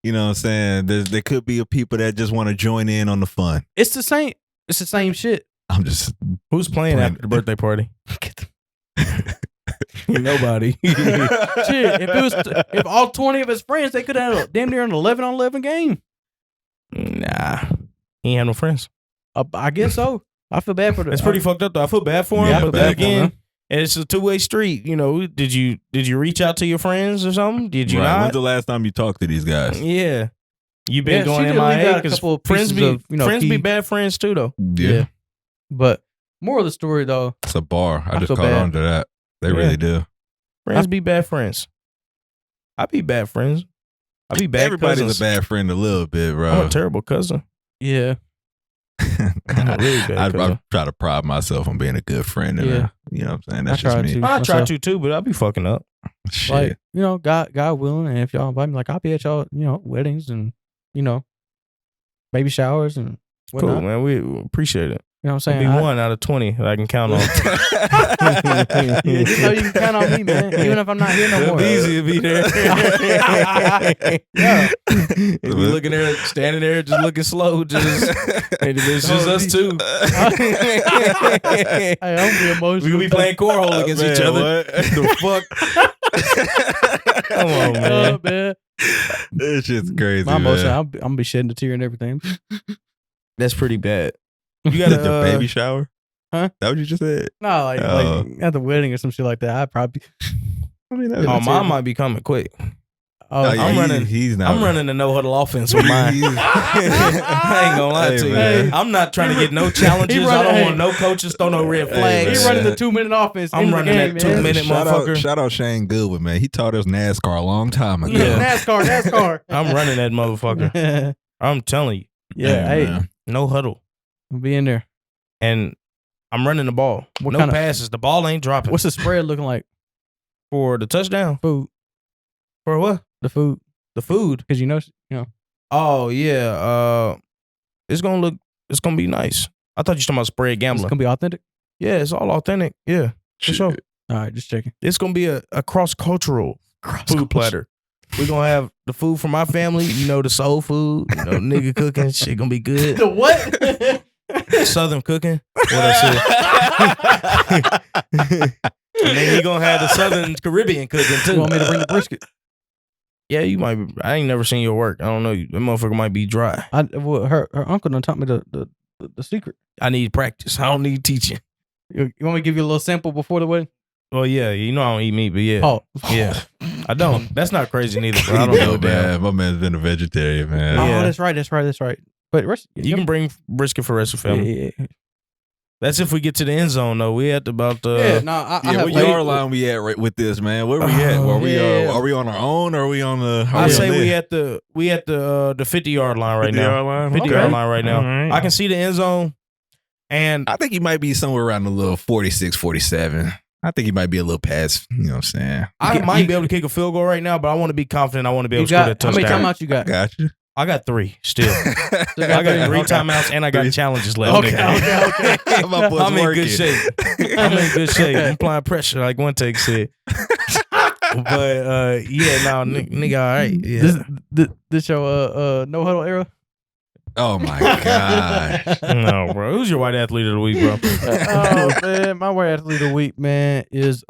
You know what I'm saying? There could be people that just want to join in on the fun. It's the same. It's the same shit. I'm just Who's playing Brandon. after the birthday party? Nobody. Shit, if all 20 of his friends, they could have had damn near an 11-on-11 game. Nah, he ain't had no friends. I guess so. I feel bad for the. It's pretty fucked up though. I feel bad for him, Yeah, I but feel then bad for him, again, it's a two-way street. You know, did you reach out to your friends or something? Did you right. When's not? the last time you talked to these guys? Yeah, you been Yeah, going she did leave MIA out a because couple of friends pieces be of, you know, friends be key- bad friends too though. Yeah. But moral of the story though, It's a bar. I I just feel caught bad. on to that. They Yeah. really do. Friends be bad friends. I be bad friends. I be bad Everybody's cousins. a bad friend a little bit, bro. I'm a terrible cousin. yeah, I'm a really bad cousin. I try to pride myself on being a good friend. And Yeah. you know what I'm saying? That's I try just me. to. I try myself. to too, but I be fucking up. Shit. Like, you know, God willing, and if y'all invite me, like I'll be at y'all, you know, weddings and, you know, baby showers and whatnot. Cool, man. We appreciate it. You know what I'm I'll saying? be 1 out of 20 that I can count on. Yeah, just know you can count on me, man. Even if I'm not here no more. Beezy will be there. Yeah. He'll be looking there, standing there, just looking slow. Just it's just us two. Hey, I'm gonna be emotional. We gonna be playing cornhole against each Man, other. what? The fuck? Come on, man. Man. This shit's crazy. My emotion, man. I'm gonna be shedding a tear and everything. That's pretty bad. You Got got the a baby shower? Huh? That what you just said? No, like at the wedding or some shit like that. I'd probably. I mean, Oh, mine might be coming quick. Oh, yeah, I'm running- He's not. I'm running the no huddle offense with mine. I ain't gonna lie Hey, to you. man. I'm not trying to get no challenges. He I running- don't hey. want no coaches, throw no red Hey, flags. He's man. running the 2-minute offense. I'm in the running game, that man. 2-minute shout motherfucker. out, shout out Shane Goodwin, man. He taught us NASCAR a long time ago. Yeah. NASCAR. I'm running that motherfucker. I'm telling you, Yeah, hey, man. no huddle. we'll be in there. And I'm running the ball. What no kind of- passes. The ball ain't dropping. What's the spread looking like? For the touchdown? Food. For what? The food. The food. Because you know. Oh yeah. It's gonna be nice. I thought you were talking about spread It's gambling. gonna be authentic. Yeah, it's all authentic. Yeah, for sure. All right, just checking. It's gonna be a cross-cultural food platter. We're gonna have the food from my family, you know, the soul food, you know, nigga cooking, shit gonna be good. The what? Southern cooking. What I said. And then you gonna have the Southern Caribbean cooking You too. want me to bring the brisket? Yeah, you might be. I ain't never seen your work. I don't know. That motherfucker might be dry. Her uncle done taught me the secret. I need practice. I don't need teaching. You want me to give you a little sample before the wedding? Well, yeah, you know I don't eat meat, but yeah. Oh, Yeah. I don't. That's not crazy neither, bro. I I don't know, know, man. My man's been a vegetarian, man. Oh, Yeah. that's right. But rest, You can bring brisket for the rest of the family. Yeah. That's if we get to the end zone, though. We at about Yeah, no, I Yeah, have what wait- yard line we at right with this, man? Where we at? Are we Yeah. are we on our own or are we on the? I say we at the 50-yard line right now. 50-yard line right now. All right. I can see the end zone, and I think you might be somewhere around the little 46, 47. I think he might be a little past. You know what I'm saying? I might be able to kick a field goal right now, but I want to be confident. I want to be able to score that How touchdown. many timeouts you got? Got you. I got 3 still. I got 3 timeouts and I got challenges left. Okay. My boy's I'm in working. good shape. I'm in good shape. I'm applying pressure like WunTake said. But nigga, all right. Yeah. This your no huddle era? Oh my god. No, bro. Who's your white athlete of the week, bro? Oh man, my white athlete of the week, man, is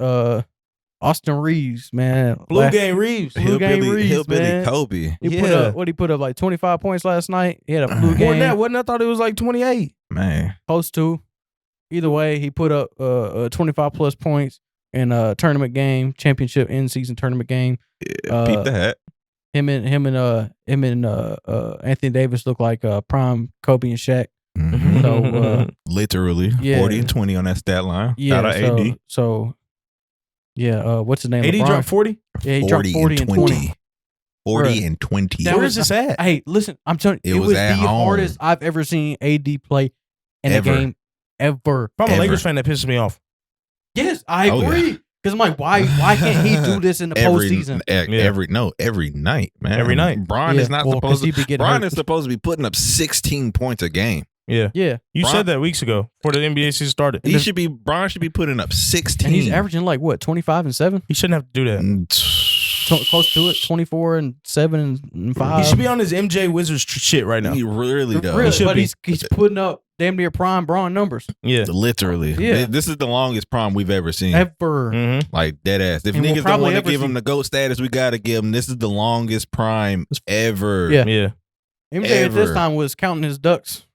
Austin Reeves, man. Blue Game Reeves. Hillbilly man. Kobe. He put up like 25 points last night. He had a blue More game. than that, wasn't I thought it was like 28. Man. Close to. Either way, he put up 25 plus points in a tournament game, championship in-season tournament game. Yeah, peep the hat. Him and Anthony Davis look like prime Kobe and Shaq. Mm-hmm. So literally 40 and 20 on that stat line. Shout out AD. What's his name? AD LeBron? dropped 40? Yeah, he dropped 40 and 20. 40 and 20. That Where was is this at? Hey, listen, I'm telling you, It was the at home. hardest I've ever seen AD play in Ever. a game ever. If I'm a Ever. Lakers fan, that pisses me off. Yes, I Oh, agree. Because I'm like, why can't he do this in the postseason? Every night, man. Every night. Bron is not supposed to. Bron hurt. is supposed to be putting up 16 points a game. Yeah. Yeah. You Bron- said that weeks ago before the NBA season started. Bron should be putting up 16. And he's averaging like what, 25 and 7? He shouldn't have to do that. Close to it, 24 and 7 and 5. He should be on his MJ Wizards shit right now. He really does. Really, should but be. he's putting up damn near prime Bron numbers. Yeah. Literally. Yeah. This is the longest prom we've ever seen. Ever. Mm-hmm. Like dead ass. If And we'll niggas don't probably want to ever give him see- the GOAT status, we gotta give him. This is the longest prime ever. Yeah. Yeah. MJ at this Ever. time was counting his ducks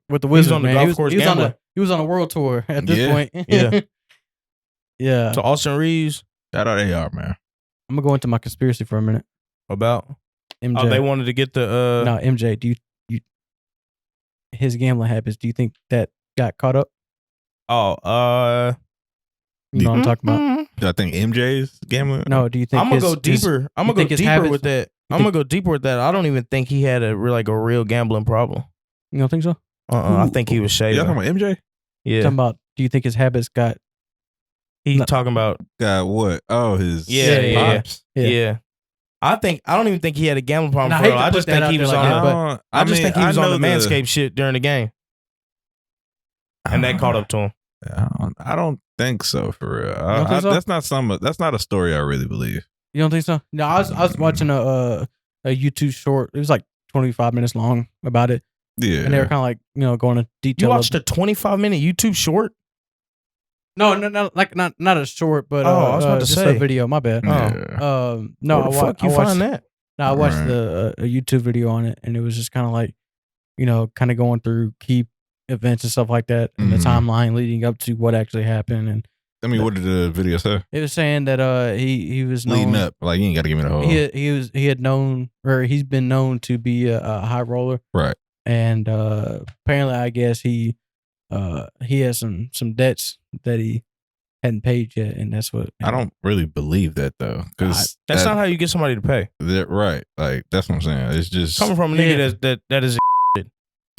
with the He was Wizards, on the man. golf course he was on gambling. he was on a world tour at this Yeah. point. Yeah. Yeah. So Austin Reeves Shout out AR, man. I'm gonna go into my conspiracy for a minute. about MJ. oh, they wanted to get the No, MJ, do you his gambling habits, do you think that got caught up? You know what I'm talking about? Do I think MJ's gambling? No, do you think I'm gonna his- go deeper. I'm you gonna go think his deeper habits- with that. I'm gonna go deeper with that. I don't even think he had a real gambling problem. You don't think so? I think he was Y'all shaving. talking about MJ? Yeah, Talking about, do you think his habits got he's talking about. Got what? Oh, his Yeah. pops. Yeah. Yeah. I don't even think he had a gambling problem Nah, for I hate real. to I put just that think out he there was like on that, the. but I just think he was on the know Manscaped shit during the game, and that caught up to him. I don't think so for real. don't think so? That's not a story I really believe. You don't think so? No, I was watching a YouTube short. It was like 25 minutes long about it. Yeah. And they were kind of like, going into You detail. watched a 25-minute YouTube short? No, like not a short, but I was about to just say. a video. My bad. Yeah. No, Where the fuck you I watched find that? No, I watched Right. a YouTube video on it, and it was just kind of like, kind of going through key events and stuff like that, and the Mhm. timeline leading up to what actually happened. And I mean, what did the video say? it was saying that he was known, Leading up. Like, you ain't got to give me the whole. he's been known to be a high roller, Right. and apparently, I guess he has some debts that he hadn't paid yet, and that's what I don't really believe that, though. Because That's not how you get somebody to pay. right. Like, that's what I'm saying. It's just. Coming from a nigga that is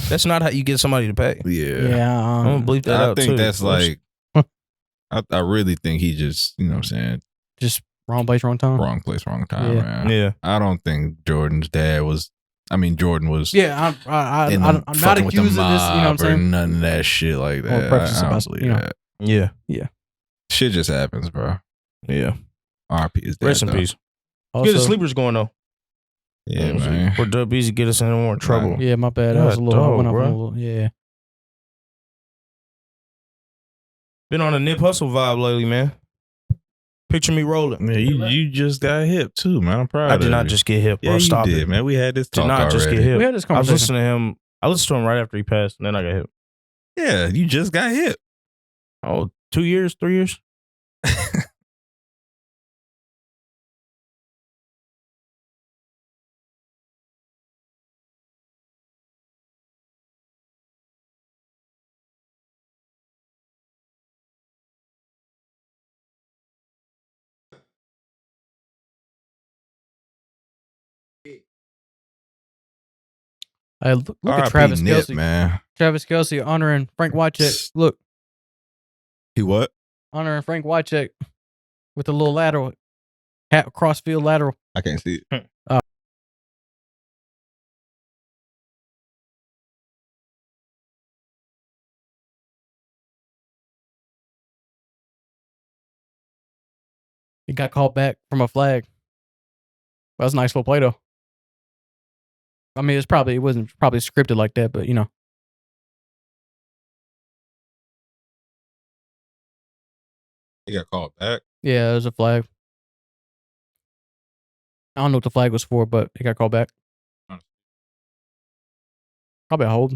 that's not how you get somebody to pay. Yeah. Yeah, I'm gonna bleep that I out think too. that's like. I really think he just, you know what I'm saying, just wrong place, wrong time. wrong place, wrong time, Yeah. man. Yeah. I don't think Jordan's dad was. I mean, Jordan was. Yeah, I'm not fucking with the accusing this. You know what I'm mob or saying? none of that shit like that. preface I don't about, believe you know. that. Yeah. Shit just happens, bro. Yeah. RP is dead. Rest in though. peace. Also, Get the sleepers going though. Yeah, man. Or Dub Beezy get us in more trouble. Yeah, my bad. I was a God, little. I dog, went off bro. on a little. Yeah. Been on a Nip Hussle vibe lately, man. Picture me rolling. Yeah, you just got hip too, man. I'm proud I of did you. not just get hip, bro. Yeah, you Stop did, it. man. We had this Did talk not already. just get hip. We had this I was conversation. listening to him. I listened to him right after he passed, and then I got hip. Yeah, you just got hip. Oh, 2 years, 3 years? Look at R.I.P. Travis Nip, Kelsey. man. Travis Kelsey honoring Frank Wycheck. Look, He what? honoring Frank Wycheck with the little lateral, crossfield lateral. I can't see it. He got called back from a flag. That was a nice little play though. I mean, it wasn't probably scripted like that, but you know. He got called back. Yeah, it was a flag. I don't know what the flag was for, but he got called back. Probably a hold.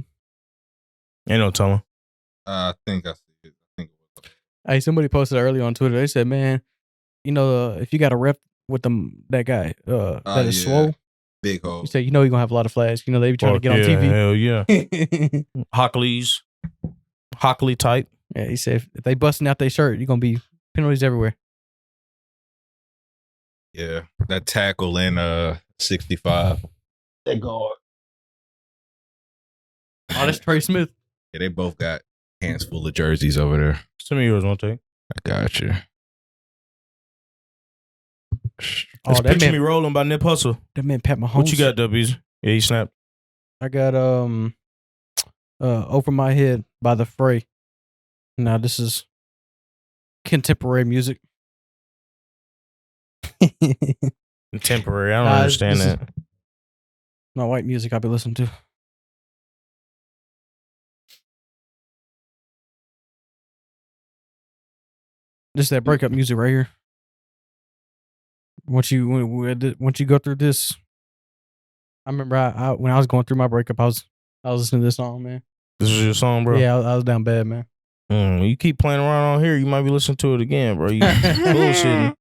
Ain't no telling. I think I see it. I think it was. Hey, somebody posted earlier on Twitter. They said, "Man, you know, if you got a rep with that guy that is swole, big hole. you say you know you're gonna have a lot of flags. You know they be trying to get on TV. Hell yeah, Hockley type. Yeah, he said if they busting out their shirt, you're gonna be penalties everywhere. Yeah, that tackle in 65. That guard. Oh, that's Trey Smith. Yeah, they both got hands full of jerseys over there. Some of yours won't take. I got you. Let's picture me rolling by Nip Hussle. That man Pat Mahomes. What you got, W's? Yeah, he snapped. I got Over My Head by the Fray. Now this is contemporary music. Contemporary. I don't understand that. Not white music I'll be listening to. This is that breakup music right here. Once you go through this, I remember when I was going through my breakup, I was listening to this song, man. This is your song, bro? Yeah, I was down bad, man. You keep playing around on here, you might be listening to it again, bro. You bullshitting.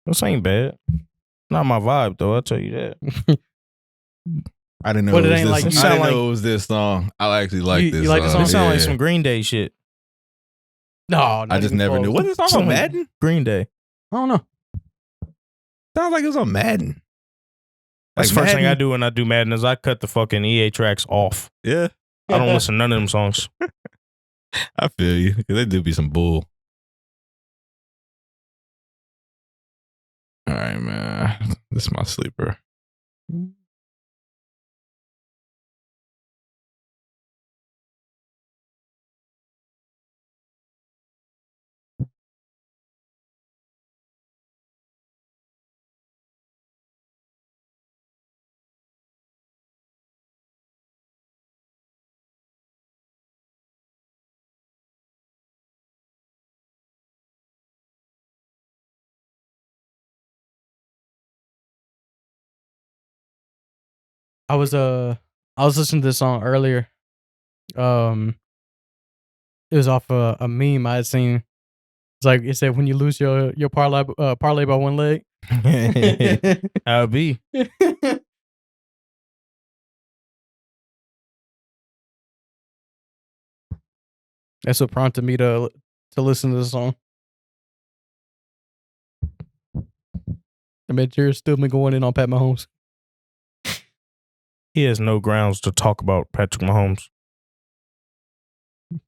This ain't bad. Not my vibe, though. I'll tell you that. I didn't know But it it was ain't this. like you I sound didn't like- know it was this song. I actually like You this. like the song? It sound like Yeah. some Green Day shit. No, I just never knew. What's this song on Madden? Green Day. I don't know. Sounds like it was on Madden. That's Like the first thing I Madden? do when I do Madden is I cut the fucking EA tracks off. Yeah, I don't listen to none of them songs. I feel you. Because they do be some bull. All right, man. This is my sleeper. I was listening to this song earlier. It was off a meme I had seen. It's like it said when you lose your parlay by one leg. I'll be. That's what prompted me to listen to the song. I mean, Jared's still been going in on Pat Mahomes. He has no grounds to talk about Patrick Mahomes.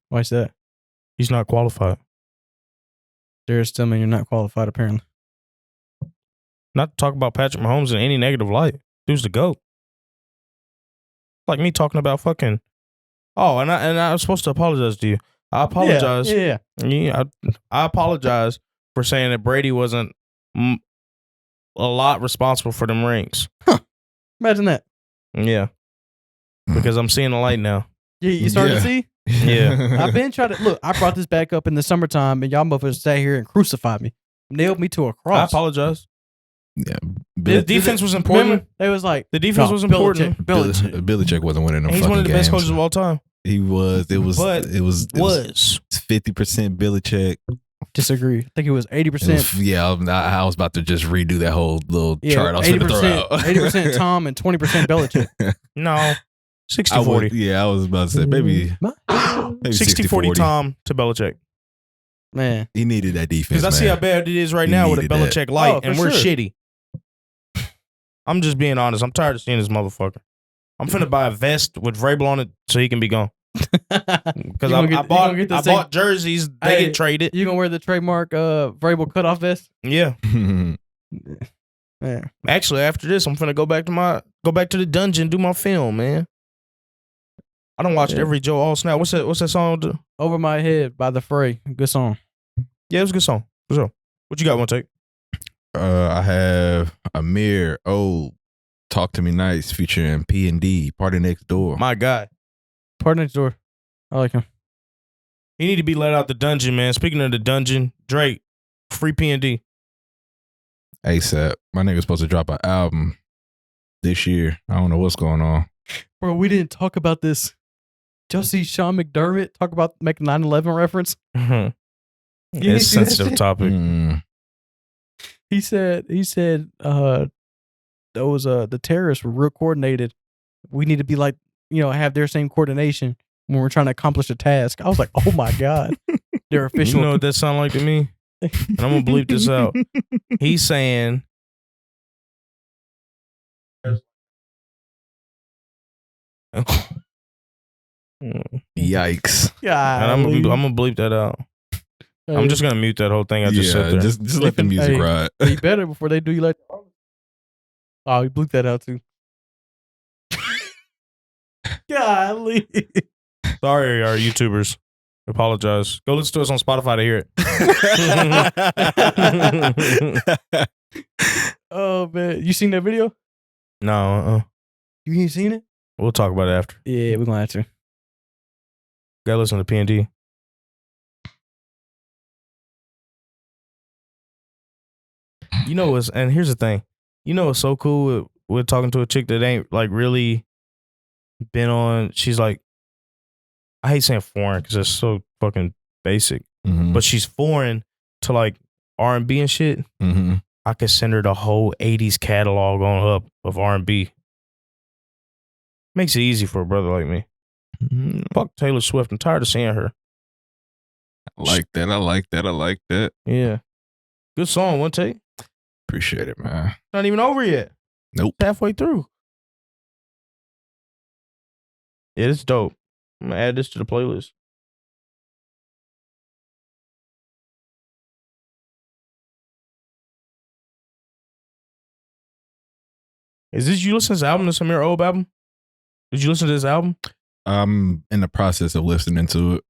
Why is that? He's not qualified. Jared Stillman, you're not qualified, apparently. Not to talk about Patrick Mahomes in any negative light. Dude's the GOAT. Like me talking about fucking. Oh, and I was supposed to apologize to you. I apologize. Yeah. I apologize for saying that Brady wasn't a lot responsible for them rings. Imagine that. Yeah. Because I'm seeing the light now. You starting to see? Yeah. I've been trying to look. I brought this back up in the summertime, and y'all motherfuckers sat here and crucified me, nailed me to a I cross. apologize. Yeah. The defense was important. Remember, they was like The defense was important. Belichick wasn't winning them He's fucking one of the games. best coaches of all time. He was. It was. But It was 50% Belichick. Disagree. I think it was 80%. Yeah, I was about to just redo that whole little chart I was going to throw out. 80% Tom and 20% Belichick. No. 60-40. Yeah, I was about to say maybe 60-40 Tom to Belichick. Man. He needed that defense. Because I see how bad it is right now with a Belichick light, and we're shitty. I'm just being honest. I'm tired of seeing this motherfucker. I'm finna buy a vest with Vrabel on it so he can be gone. Because I bought jerseys. They get traded. You gonna wear the trademark variable cutoff vest? Yeah. Yeah. Actually, after this, I'm finna go back to the dungeon, do my film, man. I don't watch every Joe All Snap. What's that song? Over My Head by the Fray. Good song. Yeah, it was a good song. For sure. What you got, WunTake? I have Amir, Talk to Me Nice featuring P&D, Party Next Door. My guy. Party Next Door. I like him. He need to be let out the dungeon, man. Speaking of the dungeon, Drake, free P&D. ASAP. My nigga's supposed to drop an album this year. I don't know what's going on. Bro, we didn't talk about this. Did y'all see Sean McDermott talk about making 9/11 reference? It's a sensitive topic. He said those the terrorists were real coordinated. We need to be like, have their same coordination when we're trying to accomplish a task. I was like, oh my God. They're official. You know what that sound like to me? And I'm gonna bleep this out. He's saying Yikes. Yeah. and I'm gonna bleep that out. I'm just gonna mute that whole thing. I just sit there. Just let the music ride. Be better before they do you like. Oh, you bleeped that out too. Golly. Sorry, our YouTubers. Apologize. Go listen to us on Spotify to hear it. Oh man, you seen that video? No, You ain't seen it? we'll talk about it after. Yeah, we're gonna have to. Gotta listen to P&D. You know what's, and here's the thing. You know what's so cool? We're talking to a chick that ain't like really been on. She's like, I hate saying foreign because it's so fucking basic. Mm-hmm. But she's foreign to like R&B and shit. Mm-hmm. I could send her the whole 80s catalog on up of R&B. Makes it easy for a brother like me. Mm-hmm. Fuck Taylor Swift. I'm tired of seeing her. I like that. Yeah. Good song, WunTake. Appreciate it, man. Not even over yet. Nope. Halfway through. Yeah, it's dope. I'm gonna add this to the playlist. Is this you listen to this album, this Amir Old album? Did you listen to this album? I'm in the process of listening to it.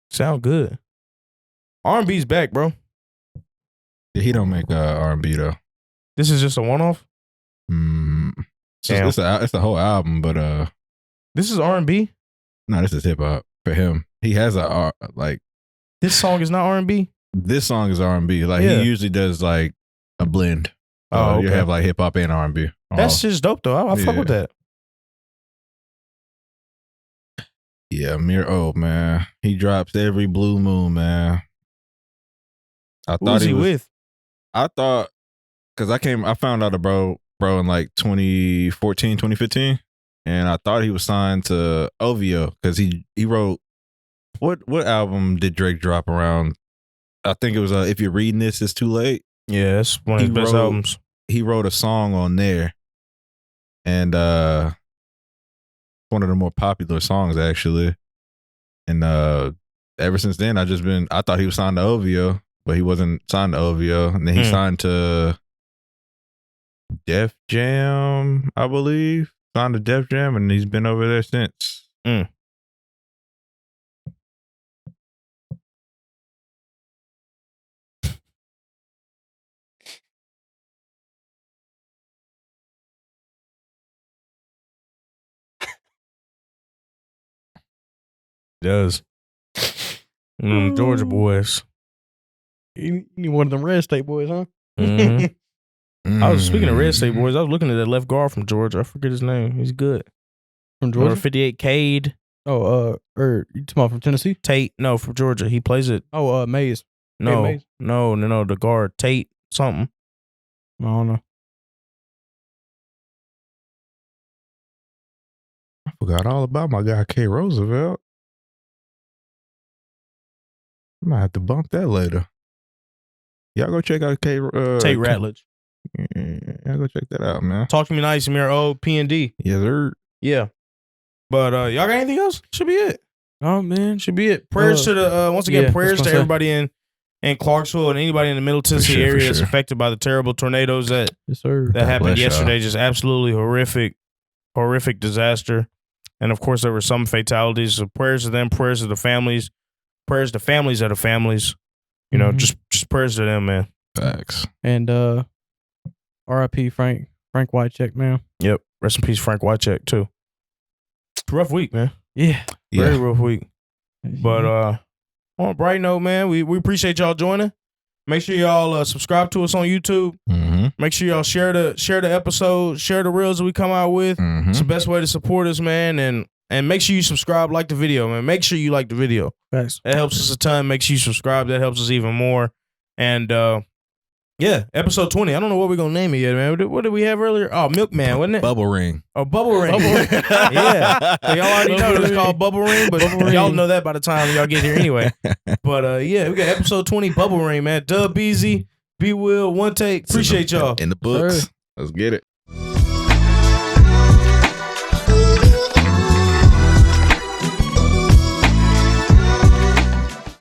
Sound good. R&B's back, bro. He don't make R&B though. This is just a one-off? It's a whole album, but this is R&B? no, this is hip hop for him. He has This song is not R&B? this song is R&B. Like Yeah. he usually does like a blend. Oh, You okay. have like hip hop and R&B. That's just dope though. I fuck with that. Yeah, Amir Old, man. He drops every blue moon, man. Who's he with? I thought, because I found out about bro in like 2014, 2015. And I thought he was signed to OVO because he wrote, what album did Drake drop around? I think it was If You're Reading This, It's Too Late. Yeah, it's one of his best albums. He wrote a song on there. And one of the more popular songs, actually. And ever since then, I thought he was signed to OVO, but he wasn't signed to OVO. And then he signed to Def Jam, I believe. Signed to Def Jam, and he's been over there since. Does. Georgia boys. You one of them red state boys, huh? I was speaking of Red State boys. I was looking at that left guard from Georgia. I forget his name. He's good. From Georgia? Number 58, Cade. Oh, or you talking about from Tennessee? Tate. No, from Georgia. He plays it. Oh, Mays. No, Mays. no. The guard Tate something. I don't know. I forgot all about my guy K. Roosevelt. I might have to bump that later. Y'all go check out Tate Ratledge. Y'all go check that out, man. Talk to Me Nice, Amir O, P&D. Yes, sir. Yeah. But y'all got anything else? Should be it. Oh man, should be it. Prayers to the once again, prayers to everybody in Clarksville and anybody in the Middle Tennessee area that's affected by the terrible tornadoes that happened yesterday. Just absolutely horrific disaster. And of course, there were some fatalities. So prayers to them, prayers to the families, prayers to families of the families. You know, just prayers to them, man. Facts. And R.I.P. Frank Wycheck, man. Yep. Rest in peace, Frank Wycheck too. Rough week, man. Yeah. Very rough week. But on a bright note, man, we appreciate y'all joining. Make sure y'all subscribe to us on YouTube. Make sure y'all share the episode, share the reels that we come out with. It's the best way to support us, man. And make sure you subscribe, like the video, man. Make sure you like the video. Thanks. That helps us a ton. Make sure you subscribe. That helps us even more. And yeah, episode 20. I don't know what we're gonna name it yet, man. What did we have earlier? Oh, Milkman, wasn't it? Bubble Ring. Oh, Bubble Ring. Yeah. So y'all already know it's called Bubble Ring, but y'all know that by the time y'all get here anyway. But yeah, we got episode 20, Bubble Ring, man. Beezy, BWill, WunTake. Appreciate y'all. In the books. Let's get it.